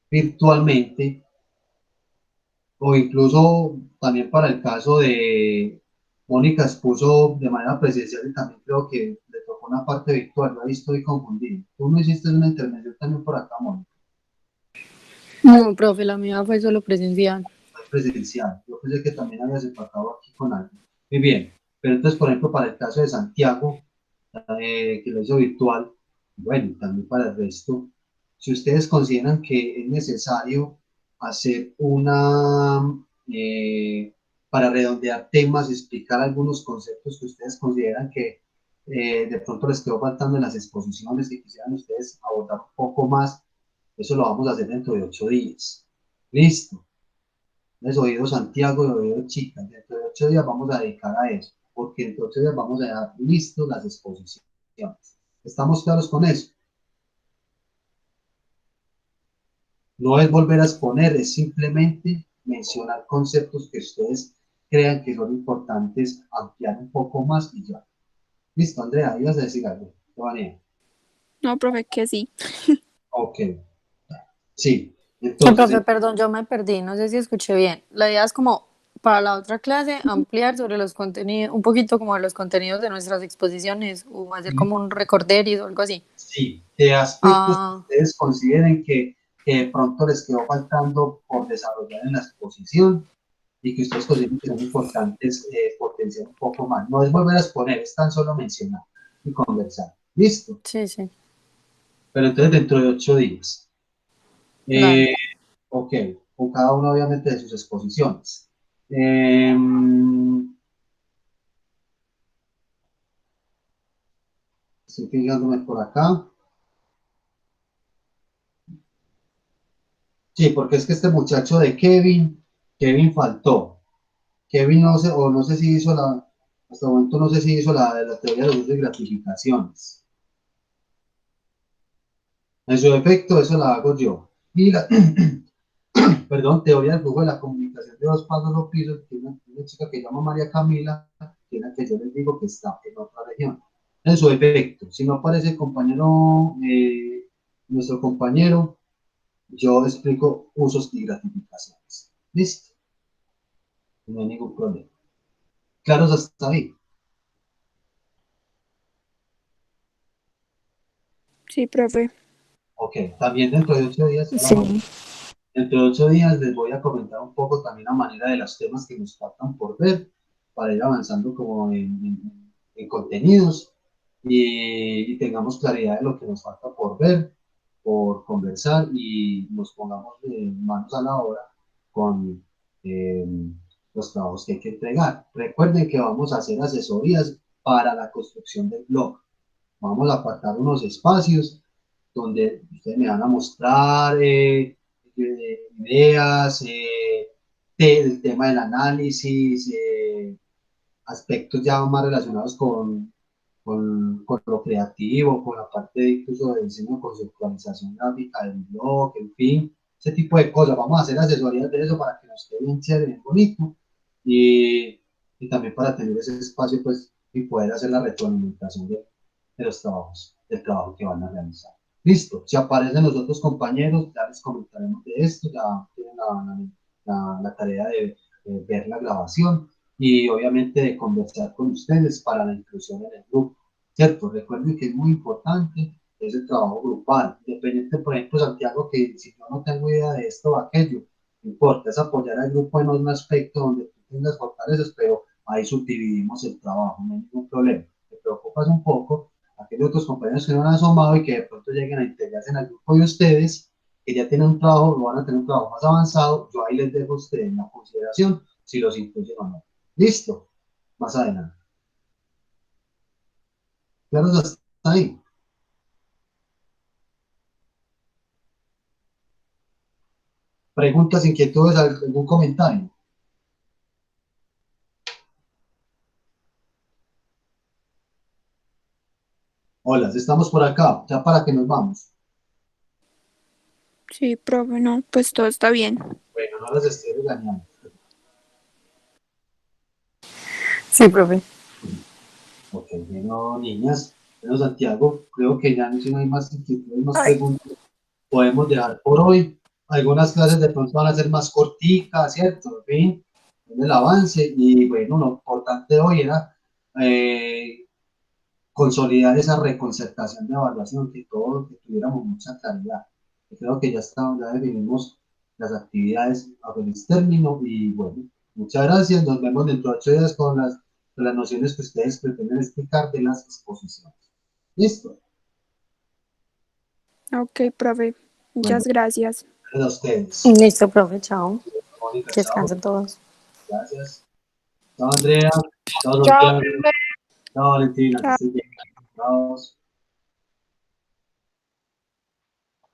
Speaker 1: virtualmente, o incluso también para el caso de Mónica expuso de manera presencial y también creo que le tocó una parte virtual, no estoy confundido. Tú no hiciste una intervención también por acá, Mónica,
Speaker 2: No, profe, la mía fue solo presencial.
Speaker 1: fue presencial. Yo pensé que también habías empatado aquí con alguien. Muy bien, pero entonces, por ejemplo, para el caso de Santiago, que lo hizo virtual, bueno, también para el resto, si ustedes consideran que es necesario hacer para redondear temas, explicar algunos conceptos que ustedes consideran que de pronto les quedó faltando en las exposiciones y quisieran ustedes abordar un poco más, eso lo vamos a hacer dentro de 8 días. Listo. Les oído Santiago y oído Chicas. Dentro de 8 días vamos a dedicar a eso, porque dentro de 8 días vamos a dejar listos las exposiciones. ¿Estamos claros con eso? No es volver a exponer, es simplemente mencionar conceptos que ustedes crean que son importantes, ampliar un poco más y ya. Listo, Andrea, ibas a decir algo. Giovanni.
Speaker 3: No, profe, que sí.
Speaker 1: Ok, sí.
Speaker 2: Ay,
Speaker 1: Entonces,
Speaker 2: profe, perdón, yo me perdí, no sé si escuché bien. La idea es como para la otra clase ampliar sobre los contenidos, un poquito como los contenidos de nuestras exposiciones o hacer como un recorderis o algo así.
Speaker 1: sí, de aspectos que
Speaker 2: Ah,
Speaker 1: ustedes consideren que de pronto les quedó faltando por desarrollar en la exposición y que ustedes consideren que son importantes potenciar un poco más. No es volver a exponer, es tan solo mencionar y conversar. ¿Listo?
Speaker 2: sí, sí,
Speaker 1: Pero entonces dentro de 8 días.
Speaker 2: dale.
Speaker 1: Eh, ok, con cada uno obviamente de sus exposiciones. Estoy fijándome por acá. Sí, porque es que este muchacho de Kevin faltó. Kevin no sé, o no sé si hizo hasta el momento no sé si hizo la de la teoría de los usos y gratificaciones. En su efecto, eso la hago yo. Y la, perdón, teoría del flujo de la comunicación de dos pasos o pisos, que una chica que llama María Camila, que es la que yo les digo que está en otra región. En su efecto, si no aparece el compañero, nuestro compañero, yo explico usos y gratificaciones. ¿Listo? No hay ningún problema. ¿Claros hasta ahí?
Speaker 3: Sí, profe.
Speaker 1: Ok, también dentro de 8 días,
Speaker 2: Sí.
Speaker 1: dentro de 8 días les voy a comentar un poco también a manera de los temas que nos faltan por ver, para ir avanzando como en contenidos y tengamos claridad de lo que nos falta por ver, por conversar y nos pongamos manos a la obra con eh, los trabajos que hay que entregar. Recuerden que vamos a hacer asesorías para la construcción del blog. Vamos a apartar unos espacios donde ustedes me van a mostrar ideas, el tema del análisis, aspectos ya más relacionados con lo creativo, con la parte incluso de diseño, conceptualización gráfica del blog, en fin, ese tipo de cosas. Vamos a hacer asesorías de eso para que nos quede bien chévere, bien bonito y también para tener ese espacio pues y poder hacer la retroalimentación de los trabajos, del trabajo que van a realizar. Listo, si aparecen los otros compañeros, ya les comentaremos de esto, ya tienen la tarea de ver la grabación y obviamente de conversar con ustedes para la inclusión en el grupo, ¿cierto? Recuerden que es muy importante ese trabajo grupal, independiente, por ejemplo, Santiago, que si yo no tengo idea de esto o aquello, no importa, es apoyar al grupo en un aspecto donde tú tengas fortalezas, pero ahí subdividimos el trabajo, no hay ningún problema. Te preocupas un poco, aquellos otros compañeros que no han asomado y que de pronto lleguen a integrarse en el grupo de ustedes, que ya tienen un trabajo, lo van a tener un trabajo más avanzado, yo ahí les dejo a ustedes la consideración si los incluyen o no. Listo, más adelante. Claro, hasta ahí. Preguntas, inquietudes, algún comentario. Hola, estamos por acá, ya para que nos vamos.
Speaker 3: Sí, profe, no, pues todo está bien.
Speaker 1: Bueno, no las estoy regañando.
Speaker 2: Sí, profe.
Speaker 1: Ok, bueno, niñas, bueno, Santiago, creo que ya no, si no hay más inquietudes, más
Speaker 2: Ay.
Speaker 1: preguntas, podemos dejar por hoy. Algunas clases de pronto van a ser más corticas, ¿cierto? En fin, es el avance y bueno, lo importante hoy era consolidar esa reconcertación de evaluación, que todos que tuviéramos mucha claridad. Yo creo que ya estamos, ya definimos las actividades a feliz término y bueno, muchas gracias, nos vemos dentro de 8 días con las nociones que ustedes pretenden explicar de las exposiciones. ¿Listo?
Speaker 3: Ok, profe,
Speaker 1: Bueno,
Speaker 3: muchas gracias.
Speaker 1: gracias a ustedes.
Speaker 2: Listo, profe, chao.
Speaker 1: Mónica,
Speaker 2: Que
Speaker 1: chao.
Speaker 2: descansen todos.
Speaker 1: Gracias. Chao, Andrea. Chao,
Speaker 4: Chao,
Speaker 1: Santiago.
Speaker 4: profe.
Speaker 1: Chao, Valentina. Que
Speaker 3: Chao.
Speaker 1: estés bien. Chao.